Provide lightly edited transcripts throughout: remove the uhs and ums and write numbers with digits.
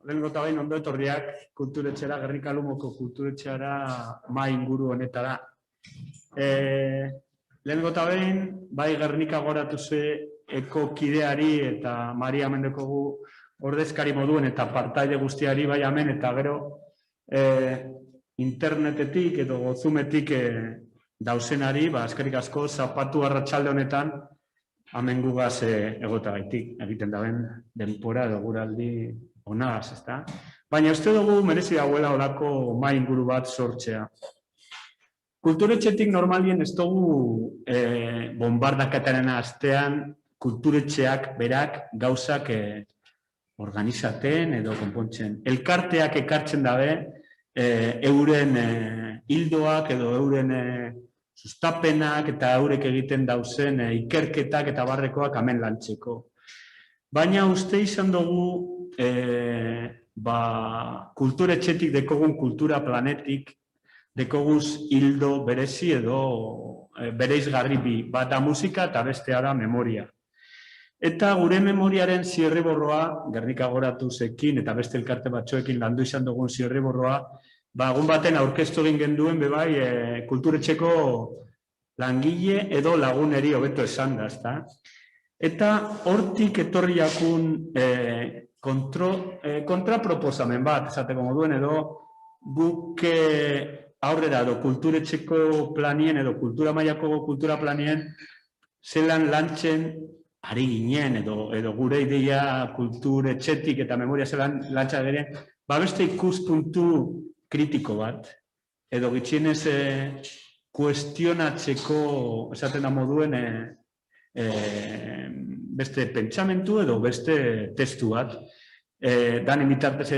Lehenengo eta behin ondo etorriak kulturetxera, Gernika Lumoko kulturetxera mai inguru honetara. Lehenengo eta behin, bai Gernika Goratuse eko kideari eta Maria Mendekogu ordezkari moduen eta partaide guztiari bai hemen eta gero internetetik edo gozumetik dausenari, eskerrik asko zapatu arratsalde honetan hemen gugaz egotagaitik egiten daben denpora edo guraldi onagaz, ezta? Baina uste dugu merezi dauela olako mai inguru bat sortzea. Kulturetxetik normalien ez dugu bombardaketaren astean kulturetxeak berak gauzak organizaten edo konpontzen. Elkarteak ekartzen dabe euren hildoak edo euren sustapenak eta eurek egiten dauzen ikerketak eta barrekoak hemen lantzeko. Baina uste izan dugu kulturetxetik dekogun kultura planetik dekoguz hildo berezi edo bereizgarri bi, bat da musika eta bestea da memoria. Eta gure memoriaren zirriborroa, Gernika Goratusekin eta beste elkarte batzuekin landu izan dugun zirriborroa, egun baten aurkeztu egin genduen bebai kulturetxeko langile edo laguneri hobeto esan da, ezta? Eta hortik etorri jakun kontraproposamen bat, esateko moduen edo guk aurrera edo kulturetxeko planien edo kultura mailako kultura planien zelan lantzen ari ginen edo gure ideia kulturetxetik eta memoria zelan lantza geren, beste ikuspuntu kritiko bat, edo gitxienez kuestionatzeko esaten da moduen beste pentsamentu edo beste testu bat. Dan imitartez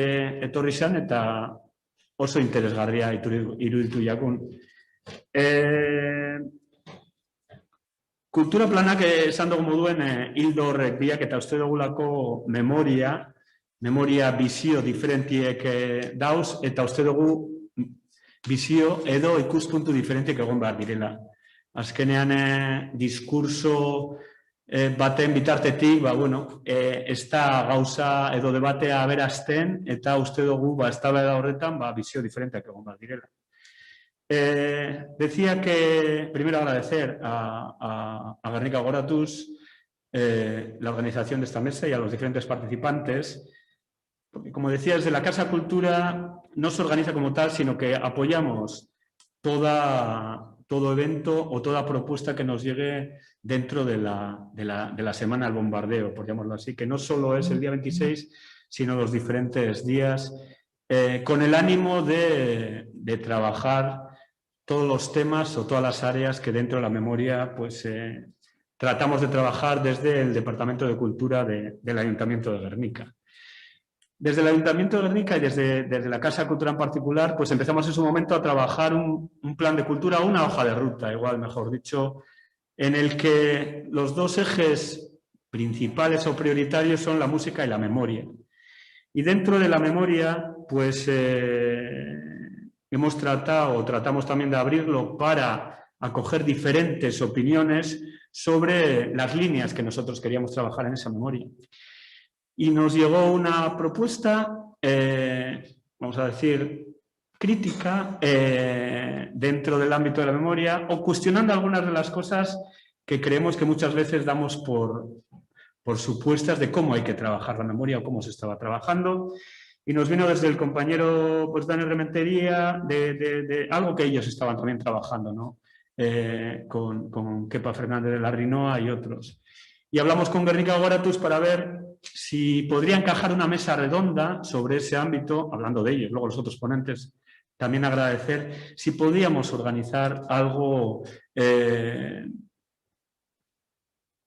etorri zen eta oso interesgarria iruditu jakun. Kultura planak esan dugu moduen hildo horrek biak eta uste dugulako memoria bizio diferentiek dauz eta uste dugu bizio edo ikuspuntu diferentiek egon behar direla. Azkenean diskurso baten bitartetik, ez da gauza edo debatea aberazten eta uste dugu eztabaida horretan bizio diferenteak egon behar direla. Decía que primero agradecer a Gernika Goratus la organización de esta mesa y a los diferentes participantes, porque como decía, desde la Casa Cultura no se organiza como tal, sino que apoyamos todo evento o toda propuesta que nos llegue dentro de la semana del bombardeo, por llamarlo así, que no solo es el día 26, sino los diferentes días, con el ánimo de trabajar todos los temas o todas las áreas que dentro de la memoria tratamos de trabajar desde el Departamento de Cultura del Ayuntamiento de Gernika. Desde el Ayuntamiento de Gernika y desde la Casa de Cultura en particular, empezamos en su momento a trabajar un plan de cultura, una hoja de ruta, igual mejor dicho, en el que los dos ejes principales o prioritarios son la música y la memoria. Y dentro de la memoria, tratamos también de abrirlo para acoger diferentes opiniones sobre las líneas que nosotros queríamos trabajar en esa memoria. Y nos llegó una propuesta, vamos a decir, crítica dentro del ámbito de la memoria o cuestionando algunas de las cosas que creemos que muchas veces damos por supuestas de cómo hay que trabajar la memoria o cómo se estaba trabajando. Y nos vino desde el compañero Daniel Rementería de algo que ellos estaban también trabajando, ¿no? Con Kepa Fernández de la Rinoa y otros. Y hablamos con Gernika Goratus para ver si podría encajar una mesa redonda sobre ese ámbito, hablando de ellos, luego los otros ponentes también agradecer, si podíamos organizar algo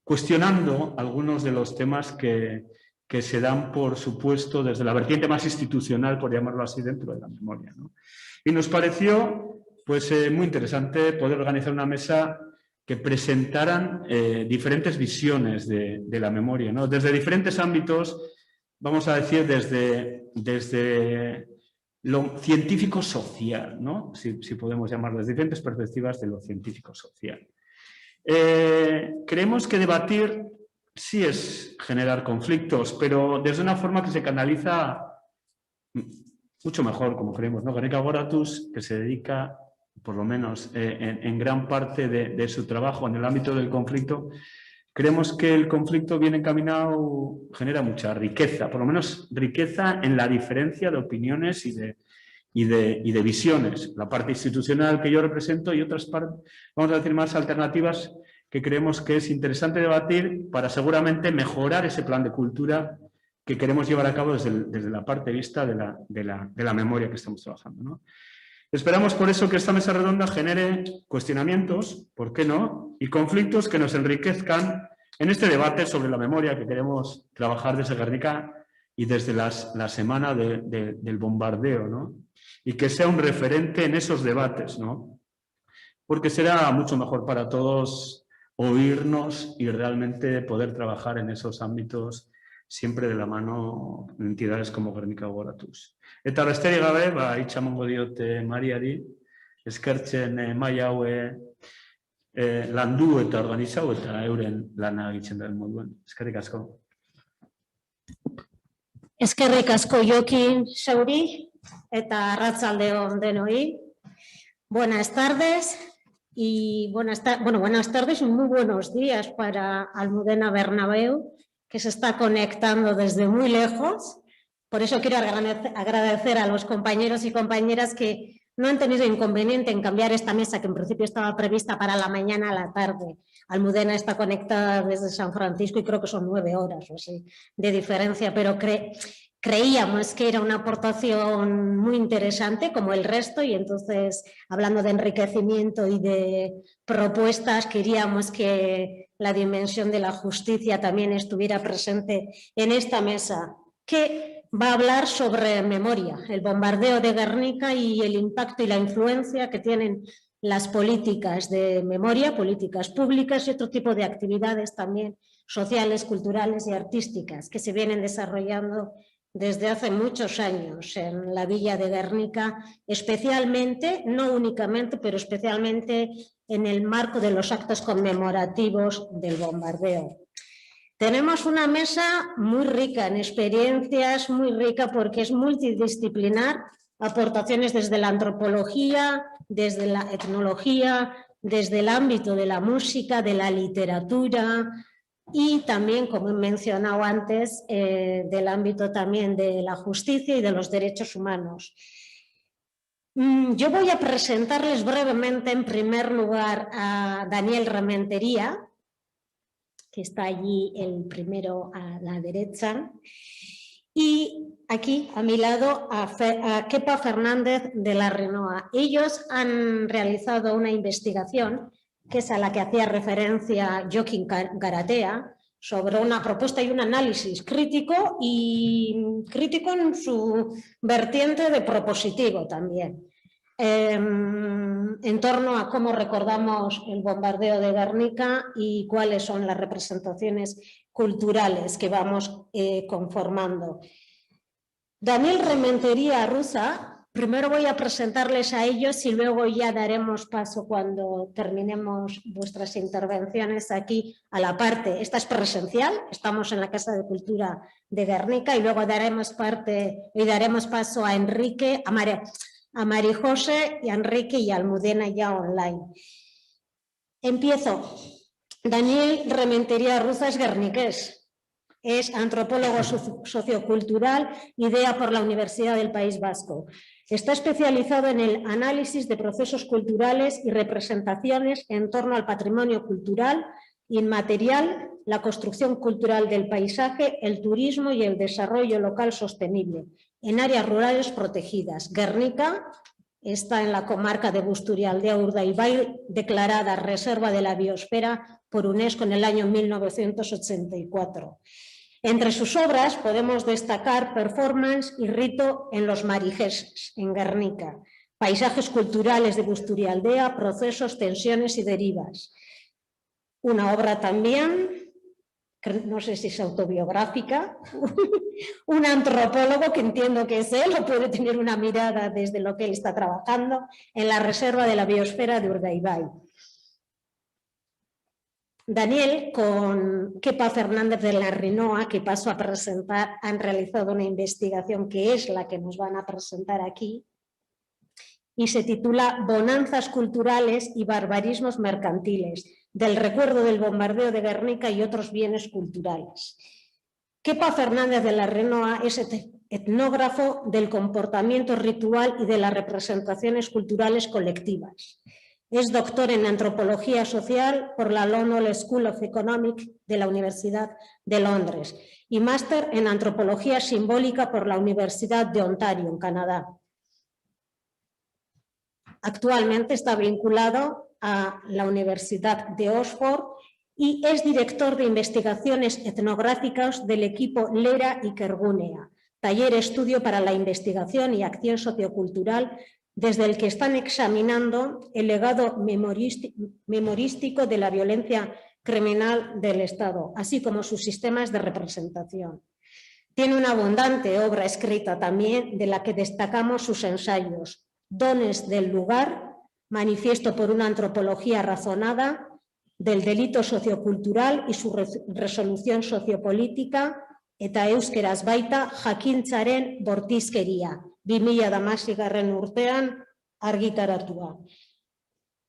cuestionando algunos de los temas que se dan, por supuesto, desde la vertiente más institucional, por llamarlo así, dentro de la memoria, ¿no? Y nos pareció muy interesante poder organizar una mesa que presentaran diferentes visiones de la memoria, ¿no? Desde diferentes ámbitos, vamos a decir, desde lo científico-social, ¿no? Si podemos llamarlo, desde diferentes perspectivas de lo científico-social. Creemos que debatir sí es generar conflictos, pero desde una forma que se canaliza mucho mejor, como creemos, ¿no? Gernika Goratus, que se dedica, por lo menos en gran parte de su trabajo en el ámbito del conflicto, creemos que el conflicto bien encaminado genera mucha riqueza, por lo menos riqueza en la diferencia de opiniones y de visiones. La parte institucional que yo represento y otras partes, vamos a decir, más alternativas que creemos que es interesante debatir para seguramente mejorar ese plan de cultura que queremos llevar a cabo desde la parte vista de la memoria que estamos trabajando, ¿no? Esperamos por eso que esta mesa redonda genere cuestionamientos, ¿por qué no?, y conflictos que nos enriquezcan en este debate sobre la memoria que queremos trabajar desde Gernika y desde la semana del bombardeo, ¿no? Y que sea un referente en esos debates, ¿no? Porque será mucho mejor para todos oírnos y realmente poder trabajar en esos ámbitos siempre de la mano de entidades como Gernika Goratus. Eta besterik gabe, hitza emango diote Mariari, eskertzen maila hau landu eta organizatu eta euren lana egiten den moduan. Eskerrik asko. Eskerrik asko Jokin Sauri eta arratsalde on denoi. Buenas tardes y buenas tardes y muy buenos días para Almudena Bernabéu, que se está conectando desde muy lejos. Por eso quiero agradecer a los compañeros y compañeras que no han tenido inconveniente en cambiar esta mesa, que en principio estaba prevista para la mañana a la tarde. Almudena está conectada desde San Francisco y creo que son 9 horas o así de diferencia, pero creíamos que era una aportación muy interesante como el resto y entonces, hablando de enriquecimiento y de propuestas, queríamos que la dimensión de la justicia también estuviera presente en esta mesa, que va a hablar sobre memoria, el bombardeo de Gernika y el impacto y la influencia que tienen las políticas de memoria, políticas públicas y otro tipo de actividades también sociales, culturales y artísticas que se vienen desarrollando desde hace muchos años en la villa de Gernika, especialmente, no únicamente, pero especialmente en el marco de los actos conmemorativos del bombardeo. Tenemos una mesa muy rica en experiencias, muy rica porque es multidisciplinar, aportaciones desde la antropología, desde la etnología, desde el ámbito de la música, de la literatura y también, como he mencionado antes, del ámbito también de la justicia y de los derechos humanos. Yo voy a presentarles brevemente, en primer lugar, a Daniel Rementería, que está allí el primero a la derecha, y aquí a mi lado a Kepa Fernández de la Renoa. Ellos han realizado una investigación, que es a la que hacía referencia Jokin Garatea, sobre una propuesta y un análisis crítico en su vertiente de propositivo también. En torno a cómo recordamos el bombardeo de Gernika y cuáles son las representaciones culturales que vamos conformando. Daniel Rementería Rusa, primero voy a presentarles a ellos y luego ya daremos paso, cuando terminemos vuestras intervenciones aquí, a la parte, esta es presencial, estamos en la Casa de Cultura de Gernika, y luego daremos paso a Enrique, a María José y a Enrique y a Almudena ya online. Empiezo. Daniel Rementería Rusa es guerniqués. Es antropólogo sociocultural, IDEA por la Universidad del País Vasco. Está especializado en el análisis de procesos culturales y representaciones en torno al patrimonio cultural inmaterial, la construcción cultural del paisaje, el turismo y el desarrollo local sostenible en áreas rurales protegidas. Gernika está en la comarca de Busturialdea-Urdaibai, declarada Reserva de la Biosfera por UNESCO en el año 1984. Entre sus obras podemos destacar Performance y Rito en los Marigeses, en Gernika, Paisajes culturales de Busturialdea, Procesos, tensiones y derivas. Una obra también, no sé si es autobiográfica, un antropólogo, que entiendo que es él, o puede tener una mirada desde lo que él está trabajando, en la Reserva de la Biosfera de Urdaibai. Daniel, con Kepa Fernández de la Rinoa, que paso a presentar, han realizado una investigación que es la que nos van a presentar aquí y se titula Bonanzas culturales y barbarismos mercantiles, del recuerdo del bombardeo de Guernica y otros bienes culturales. Kepa Fernández de la Rinoa es etnógrafo del comportamiento ritual y de las representaciones culturales colectivas. Es doctor en Antropología Social por la London School of Economics de la Universidad de Londres y máster en Antropología Simbólica por la Universidad de Ontario, en Canadá. Actualmente está vinculado a la Universidad de Oxford y es director de investigaciones etnográficas del equipo Lera y Kergunea, taller estudio para la investigación y acción sociocultural, desde el que están examinando el legado memorístico de la violencia criminal del Estado, así como sus sistemas de representación. Tiene una abundante obra escrita también, de la que destacamos sus ensayos: Dones del lugar, manifiesto por una antropología razonada del delito sociocultural y su resolución sociopolítica, eta euskeraz baita jakintzaren bortizkeria, 2016 urtean argitaratua.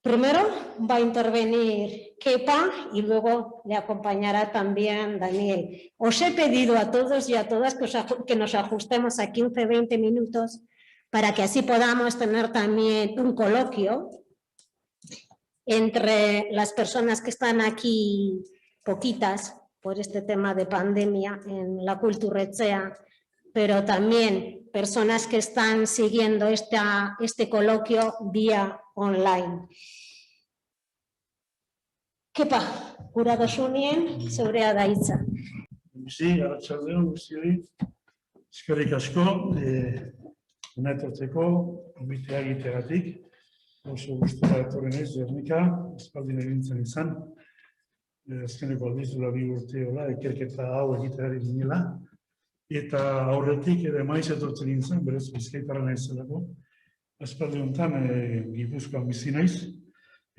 Primero va a intervenir Kepa y luego le acompañará también Daniel. Os he pedido a todos y a todas que nos ajustemos a 15-20 minutos para que así podamos tener también un coloquio entre las personas que están aquí, poquitas, por este tema de pandemia en la Kulturretxea, pero también personas que están siguiendo este coloquio vía online. Kepa, gura dozunien, zeurea da hitza. Sí, arratsaldeon guztioi. Eskerrik asko, hona etortzeko, gonbitea egiteagatik. Oso gustura etorri naiz Gernika, aspaldi egintzen izan. Azkeneko aldiz duela 2 urte hola, ikerketa hau egiteari ginela. Eta aurretik ere maiz etortzen nintzen, berez Bizkaitarra naizelako. Aspaldi honetan Gipuzkoan bizi naiz,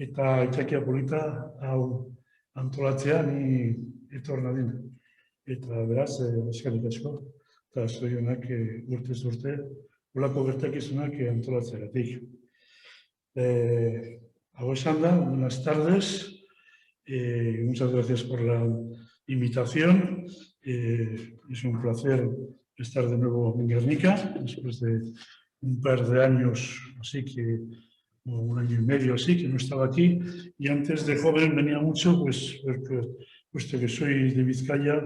eta aitzakia polita hau antolatzea ni etor nadin. Eta beraz, eskerrik asko, eta zorionak urtez urte, holako gertakizunak antolatzeagatik. Hau esan da, buenas tardes, muchas gracias por la invitación. Es un placer estar de nuevo en Guernica, después de un par de años, así que, o 1 año y medio así, que no estaba aquí. Y antes de joven venía mucho, pues, puesto que soy de Vizcaya,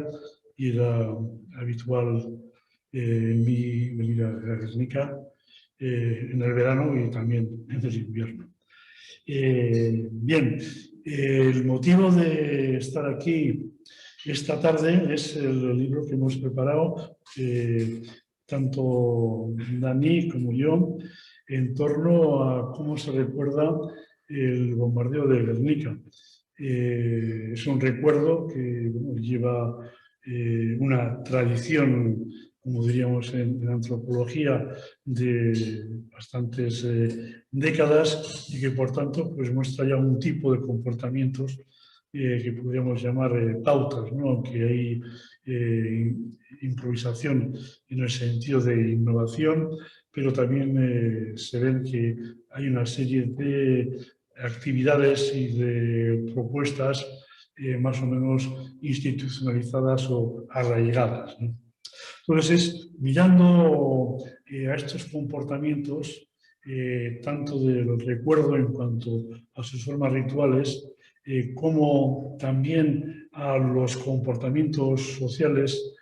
y era habitual en mí venir a Guernica en el verano y también en el invierno. Bien, el motivo de estar aquí esta tarde es el libro que hemos preparado, tanto Dani como yo, en torno a cómo se recuerda el bombardeo de Guernica. Es un recuerdo que lleva una tradición, como diríamos en antropología, de bastantes décadas y que por tanto pues muestra ya un tipo de comportamientos que podríamos llamar pautas, ¿no? Aunque hay improvisación en el sentido de innovación, pero también se ven que hay una serie de actividades y de propuestas más o menos institucionalizadas o arraigadas, ¿no? Entonces, mirando a estos comportamientos, tanto del recuerdo en cuanto a sus formas rituales, como también a los comportamientos sociales,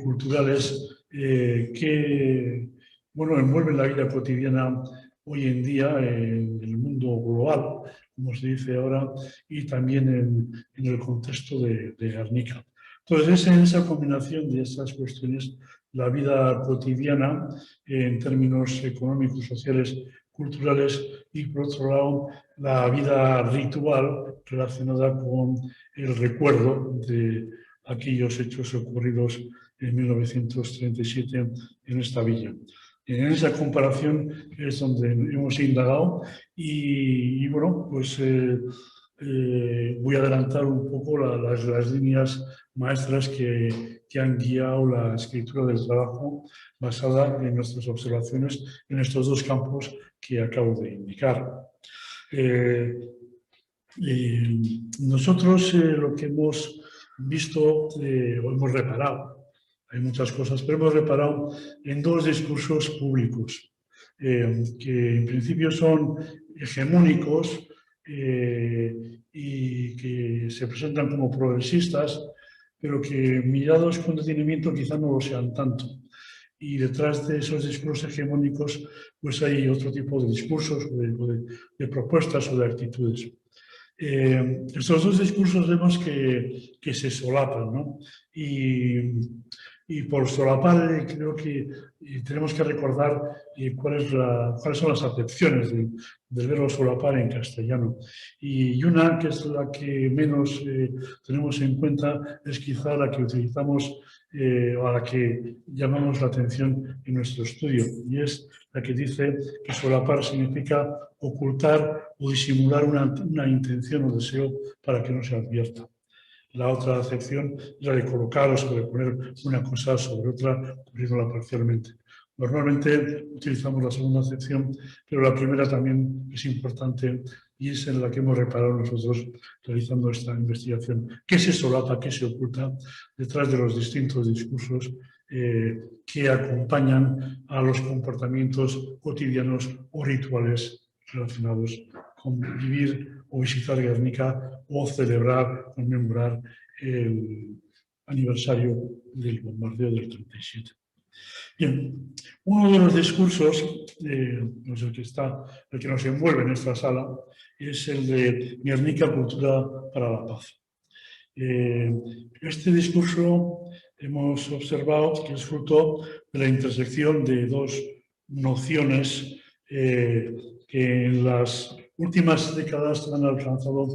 culturales, que bueno, envuelven la vida cotidiana hoy en día en el mundo global, como se dice ahora, y también en el contexto de Guernica. Entonces, es en esa combinación de esas cuestiones, la vida cotidiana en términos económicos, sociales, culturales y, por otro lado, la vida ritual relacionada con el recuerdo de aquellos hechos ocurridos en 1937 en esta villa. En esa comparación es donde hemos indagado y bueno, pues voy a adelantar un poco las líneas maestras que han guiado la escritura del trabajo basada en nuestras observaciones en estos dos campos que acabo de indicar. Nosotros lo que hemos visto o hemos reparado, hay muchas cosas, pero hemos reparado en dos discursos públicos que en principio son hegemónicos y que se presentan como progresistas, pero que mirados con detenimiento quizá no lo sean tanto. Y detrás de esos discursos hegemónicos pues hay otro tipo de discursos, de propuestas o de actitudes. Estos dos discursos vemos que se solapan, ¿no? Y por solapar creo que tenemos que recordar cuáles son las acepciones del verbo solapar en castellano. Y una, que es la que menos tenemos en cuenta, es quizá la que utilizamos o a la que llamamos la atención en nuestro estudio, y es la que dice que solapar significa ocultar o disimular una intención o deseo para que no se advierta. La otra acepción es la de colocar o sobreponer una cosa sobre otra, cubriéndola parcialmente. Normalmente utilizamos la segunda acepción, pero la primera también es importante y es en la que hemos reparado nosotros realizando esta investigación. ¿Qué se solapa, qué se oculta detrás de los distintos discursos que acompañan a los comportamientos cotidianos o rituales relacionados con vivir o visitar Guernica o celebrar, conmemorar el aniversario del bombardeo del 37. Bien, uno de los discursos, el que nos envuelve en esta sala, es el de Guernica, cultura para la paz. Este discurso hemos observado que es fruto de la intersección de dos nociones que en las últimas décadas han alcanzado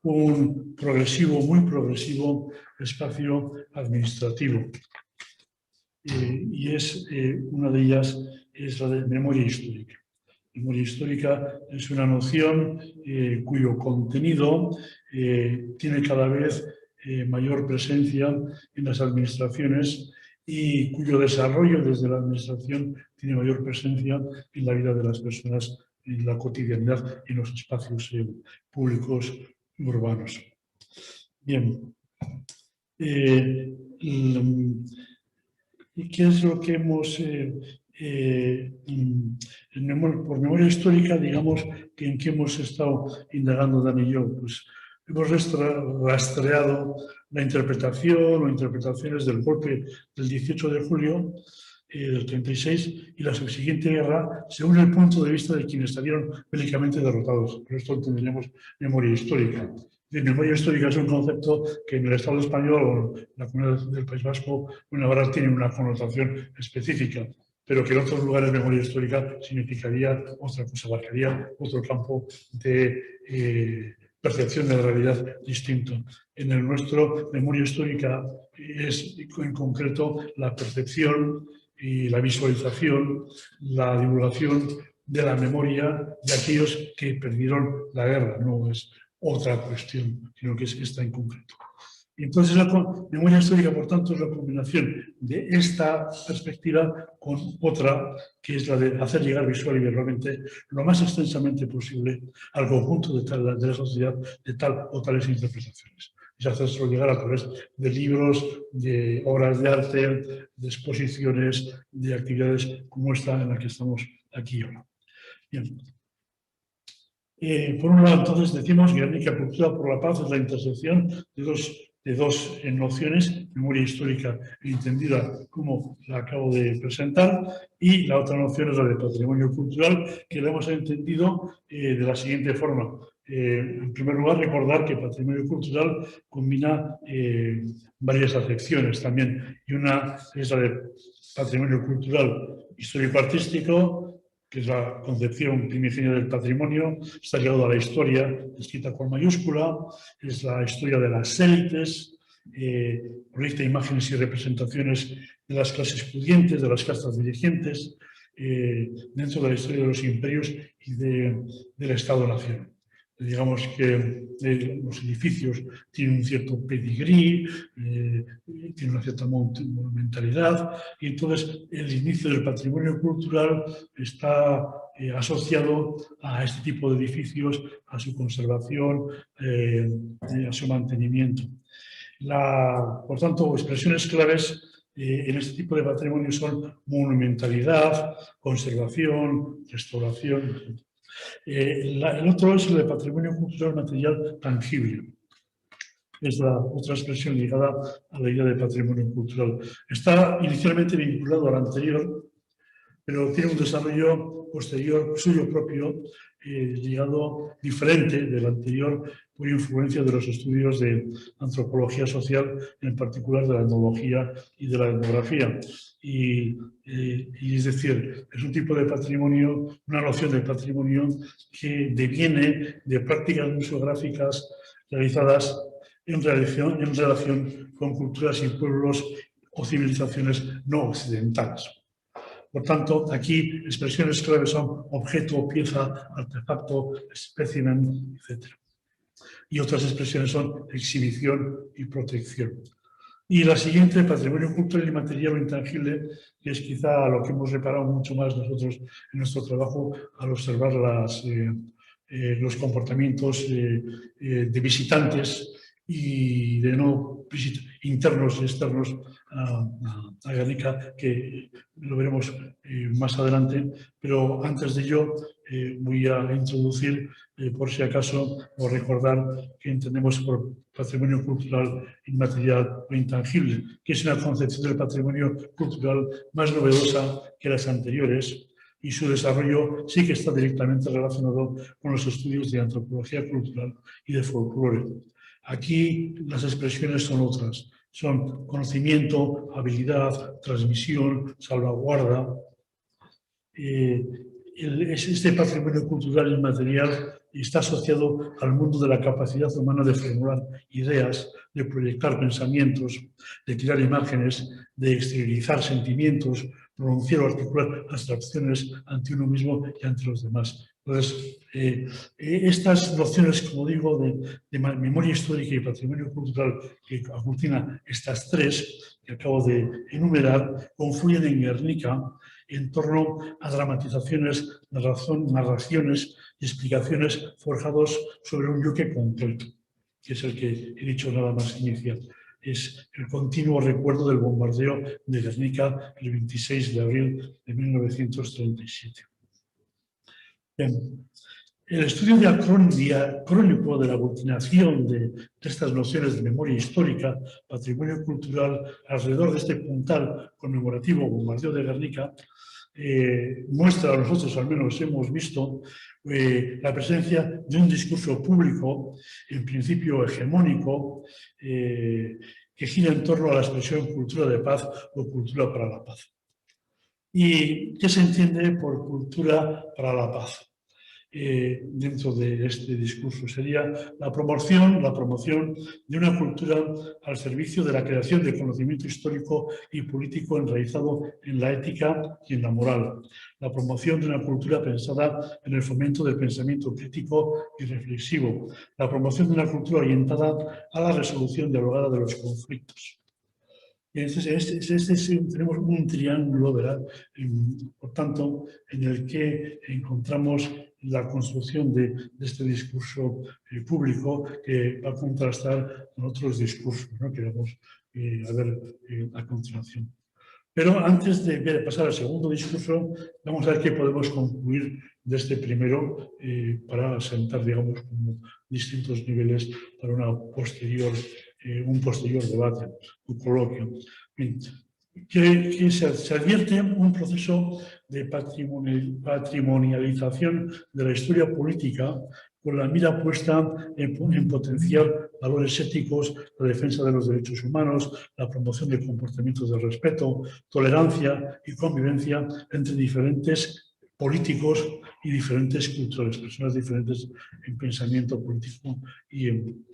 un progresivo, muy progresivo espacio administrativo. Y una de ellas es la de memoria histórica. Memoria histórica es una noción cuyo contenido tiene cada vez mayor presencia en las administraciones y cuyo desarrollo desde la administración tiene mayor presencia en la vida de las personas, en la cotidianidad y en los espacios públicos urbanos. Bien. ¿Y qué es lo que hemos, por memoria histórica, digamos, en qué hemos estado indagando Dan y yo? Pues hemos rastreado la interpretación o interpretaciones del golpe del 18 de julio del 36 y la subsiguiente guerra según el punto de vista de quienes salieron bélicamente derrotados. Por esto entenderemos memoria histórica. La memoria histórica es un concepto que en el Estado español o en la Comunidad del País Vasco ahora tiene una connotación específica, pero que en otros lugares memoria histórica significaría otra cosa, abarcaría otro campo de percepción de la realidad distinto. En el nuestro, memoria histórica es en concreto la percepción y la visualización, la divulgación de la memoria de aquellos que perdieron la guerra, no es otra cuestión, sino que es esta en concreto. Y entonces la memoria histórica, por tanto, es la combinación de esta perspectiva con otra, que es la de hacer llegar visual y verbalmente lo más extensamente posible al conjunto de la sociedad de tal o tales interpretaciones. Es hacerlo llegar a través de libros, de obras de arte, de exposiciones, de actividades como esta en la que estamos aquí ahora. Bien. Por un lado, entonces, decimos que Guernica, cultura por la paz es la intersección de dos nociones, memoria histórica entendida como la acabo de presentar, y la otra noción es la de patrimonio cultural, que la hemos entendido de la siguiente forma. En primer lugar, recordar que patrimonio cultural combina varias acepciones también, y una es la de patrimonio cultural histórico-artístico, que es la concepción primigenia del patrimonio, está ligado a la historia, escrita con mayúscula, es la historia de las élites, proyecta imágenes y representaciones de las clases pudientes, de las castas dirigentes, dentro de la historia de los imperios y del Estado-nación. digamos que los edificios tienen un cierto pedigrí, tienen una cierta monumentalidad, y entonces el inicio del patrimonio cultural está asociado a este tipo de edificios, a su conservación, a su mantenimiento. Por tanto, expresiones claves en este tipo de patrimonio son monumentalidad, conservación, restauración. El otro es el de patrimonio cultural material tangible. Es la otra expresión ligada a la idea de patrimonio cultural. Está inicialmente vinculado al anterior, pero tiene un desarrollo posterior suyo propio, ligado diferente del anterior, por influencia de los estudios de antropología social, en particular de la etnología y de la etnografía. Y es decir, es un tipo de patrimonio, una noción de patrimonio que deviene de prácticas museográficas realizadas en relación con culturas y pueblos o civilizaciones no occidentales. Por tanto, aquí expresiones claves son objeto, pieza, artefacto, espécimen, etc. Y otras expresiones son exhibición y protección. Y la siguiente, patrimonio cultural inmaterial o intangible, que es quizá a lo que hemos reparado mucho más nosotros en nuestro trabajo al observar los comportamientos de visitantes y de no internos y externos a Guernica, que lo veremos más adelante, pero antes de ello voy a introducir, por si acaso, o recordar que entendemos por patrimonio cultural inmaterial o intangible, que es una concepción del patrimonio cultural más novedosa que las anteriores, y su desarrollo sí que está directamente relacionado con los estudios de antropología cultural y de folclore. Aquí las expresiones son otras, son conocimiento, habilidad, transmisión, salvaguarda. Este patrimonio cultural inmaterial está asociado al mundo de la capacidad humana de formular ideas, de proyectar pensamientos, de crear imágenes, de exteriorizar sentimientos, pronunciar o articular abstracciones ante uno mismo y ante los demás. Entonces, estas nociones, como digo, de memoria histórica y patrimonio cultural, que aglutina estas tres que acabo de enumerar, confluyen en Guernica en torno a dramatizaciones, narraciones y explicaciones forjados sobre un yuque concreto, que es el que he dicho nada más inicial. Es el continuo recuerdo del bombardeo de Guernica el 26 de abril de 1937. Bien. El estudio diacrónico de la aglutinación de estas nociones de memoria histórica, patrimonio cultural, alrededor de este puntal conmemorativo bombardeo de Guernica, muestra, nosotros al menos hemos visto, la presencia de un discurso público, en principio hegemónico, que gira en torno a la expresión cultura de paz o cultura para la paz. ¿Y qué se entiende por cultura para la paz? Dentro de este discurso sería la promoción de una cultura al servicio de la creación de conocimiento histórico y político enraizado en la ética y en la moral, la promoción de una cultura pensada en el fomento del pensamiento crítico y reflexivo, la promoción de una cultura orientada a la resolución dialogada de los conflictos. Tenemos un triángulo, ¿verdad? Por tanto, en el que encontramos la construcción de este discurso público que va a contrastar con otros discursos, ¿no?, que vamos a ver a continuación. Pero antes de pasar al segundo discurso, vamos a ver qué podemos concluir de este primero para sentar, digamos, como distintos niveles para un posterior debate, un coloquio. Que se advierte un proceso de patrimonialización de la historia política con la mira puesta en potenciar valores éticos, la defensa de los derechos humanos, la promoción de comportamientos de respeto, tolerancia y convivencia entre diferentes políticos y diferentes culturas, personas diferentes en pensamiento político y en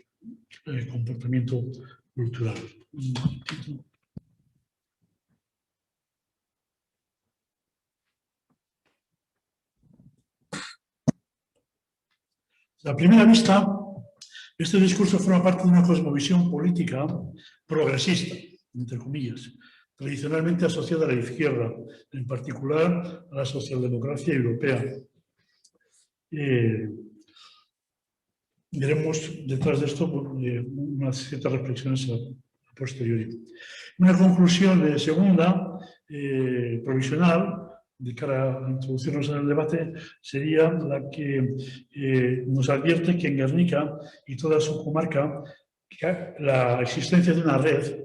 comportamiento cultural. A primera vista, este discurso forma parte de una cosmovisión política progresista, entre comillas, tradicionalmente asociada a la izquierda, en particular a la socialdemocracia europea. Veremos detrás de esto unas ciertas reflexiones a posteriori. Una conclusión segunda, provisional, de cara a introducirnos en el debate, sería la que nos advierte que en Guernica y toda su comarca la existencia de una red,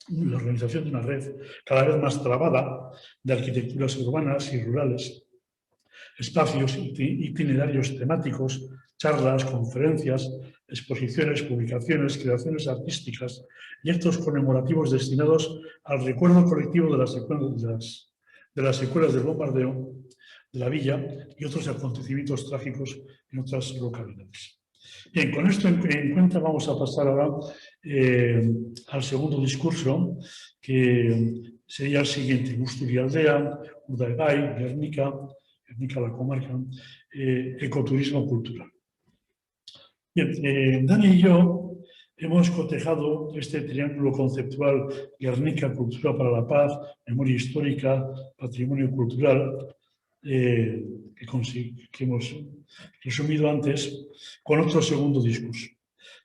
la organización de una red cada vez más trabada de arquitecturas urbanas y rurales, espacios itinerarios temáticos, charlas, conferencias, exposiciones, publicaciones, creaciones artísticas y actos conmemorativos destinados al recuerdo colectivo de las secuelas del bombardeo de la villa y otros acontecimientos trágicos en otras localidades. Bien, con esto en cuenta vamos a pasar ahora al segundo discurso, que sería el siguiente: Busturialdea, Urdaibai, Guernica la comarca, ecoturismo cultural. Bien, Dani y yo hemos cotejado este triángulo conceptual Guernica, cultura para la paz, memoria histórica, patrimonio cultural, que hemos resumido antes, con otro segundo discurso.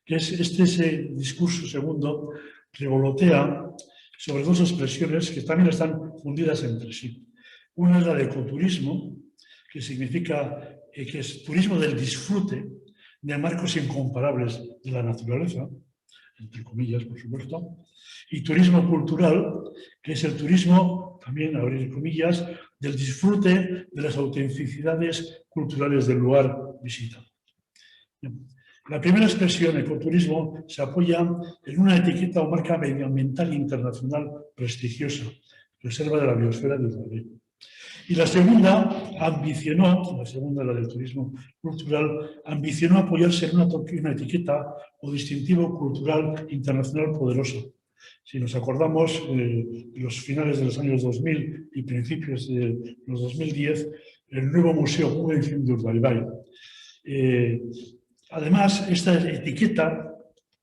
Que es ese discurso segundo revolotea sobre dos expresiones que también están fundidas entre sí. Una es la de ecoturismo, que significa que es turismo del disfrute de marcos incomparables de la naturaleza, entre comillas, por supuesto, y turismo cultural, que es el turismo, también abrir comillas, del disfrute de las autenticidades culturales del lugar visitado. La primera expresión, ecoturismo, se apoya en una etiqueta o marca medioambiental internacional prestigiosa, Reserva de la Biosfera de Urdaibai. Y la segunda ambicionó, la del turismo cultural, ambicionó apoyarse en una etiqueta o distintivo cultural internacional poderoso. Si nos acordamos, los finales de los años 2000 y principios de los 2010, el nuevo Museo Guggenheim de Urdaibai. Además, esta etiqueta,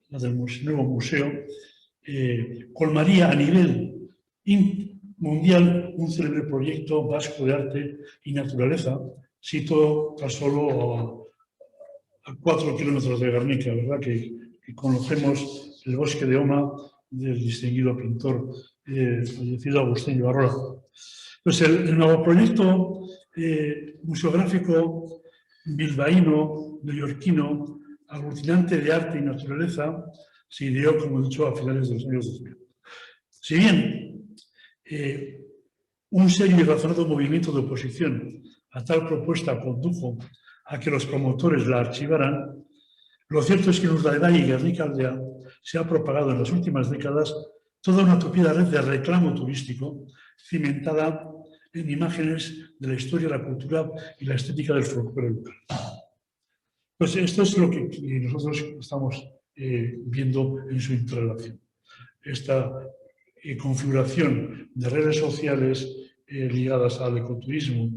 la del nuevo museo, colmaría a nivel mundial un célebre proyecto vasco de arte y naturaleza, situado tan solo a 4 kilómetros de Guernica, ¿verdad? Que conocemos el bosque de Oma del distinguido pintor fallecido Agustín Ibarrola. Pues el nuevo proyecto museográfico bilbaíno, neoyorquino, aglutinante de arte y naturaleza, se ideó, como he dicho, a finales de los años 2000. Si bien un serio y razonado movimiento de oposición a tal propuesta condujo a que los promotores la archivaran, lo cierto es que en Urdaibai y Guernica Aldea se ha propagado en las últimas décadas toda una tupida red de reclamo turístico cimentada en imágenes de la historia, la cultura y la estética del folclore local. Pues esto es lo que nosotros estamos viendo en su interrelación. Esta configuración de redes sociales ligadas al ecoturismo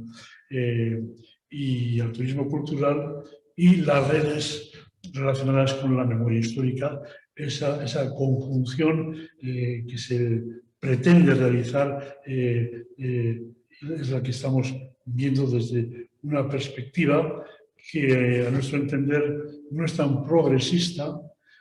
y al turismo cultural y las redes relacionadas con la memoria histórica, esa conjunción que se pretende realizar es la que estamos viendo desde una perspectiva que, a nuestro entender, no es tan progresista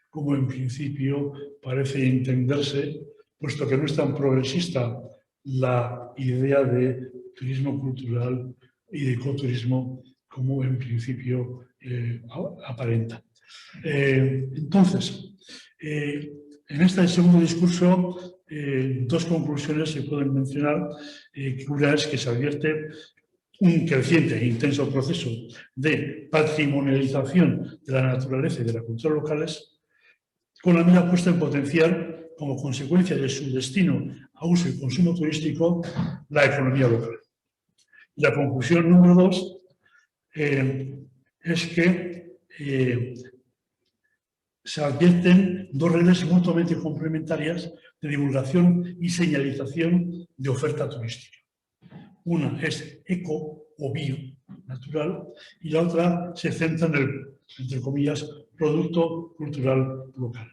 como en principio parece entenderse, puesto que no es tan progresista la idea de turismo cultural y de ecoturismo como en principio aparenta. Entonces, en este segundo discurso, dos conclusiones se pueden mencionar. Una es que se advierte un creciente e intenso proceso de patrimonialización de la naturaleza y de la cultura locales, con la mira puesta en potenciar, como consecuencia de su destino a uso y consumo turístico, la economía local. Y la conclusión número 2 es que se advierten dos redes mutuamente complementarias de divulgación y señalización de oferta turística. Una es eco o bio, natural, y la otra se centra en el entre comillas, producto cultural local.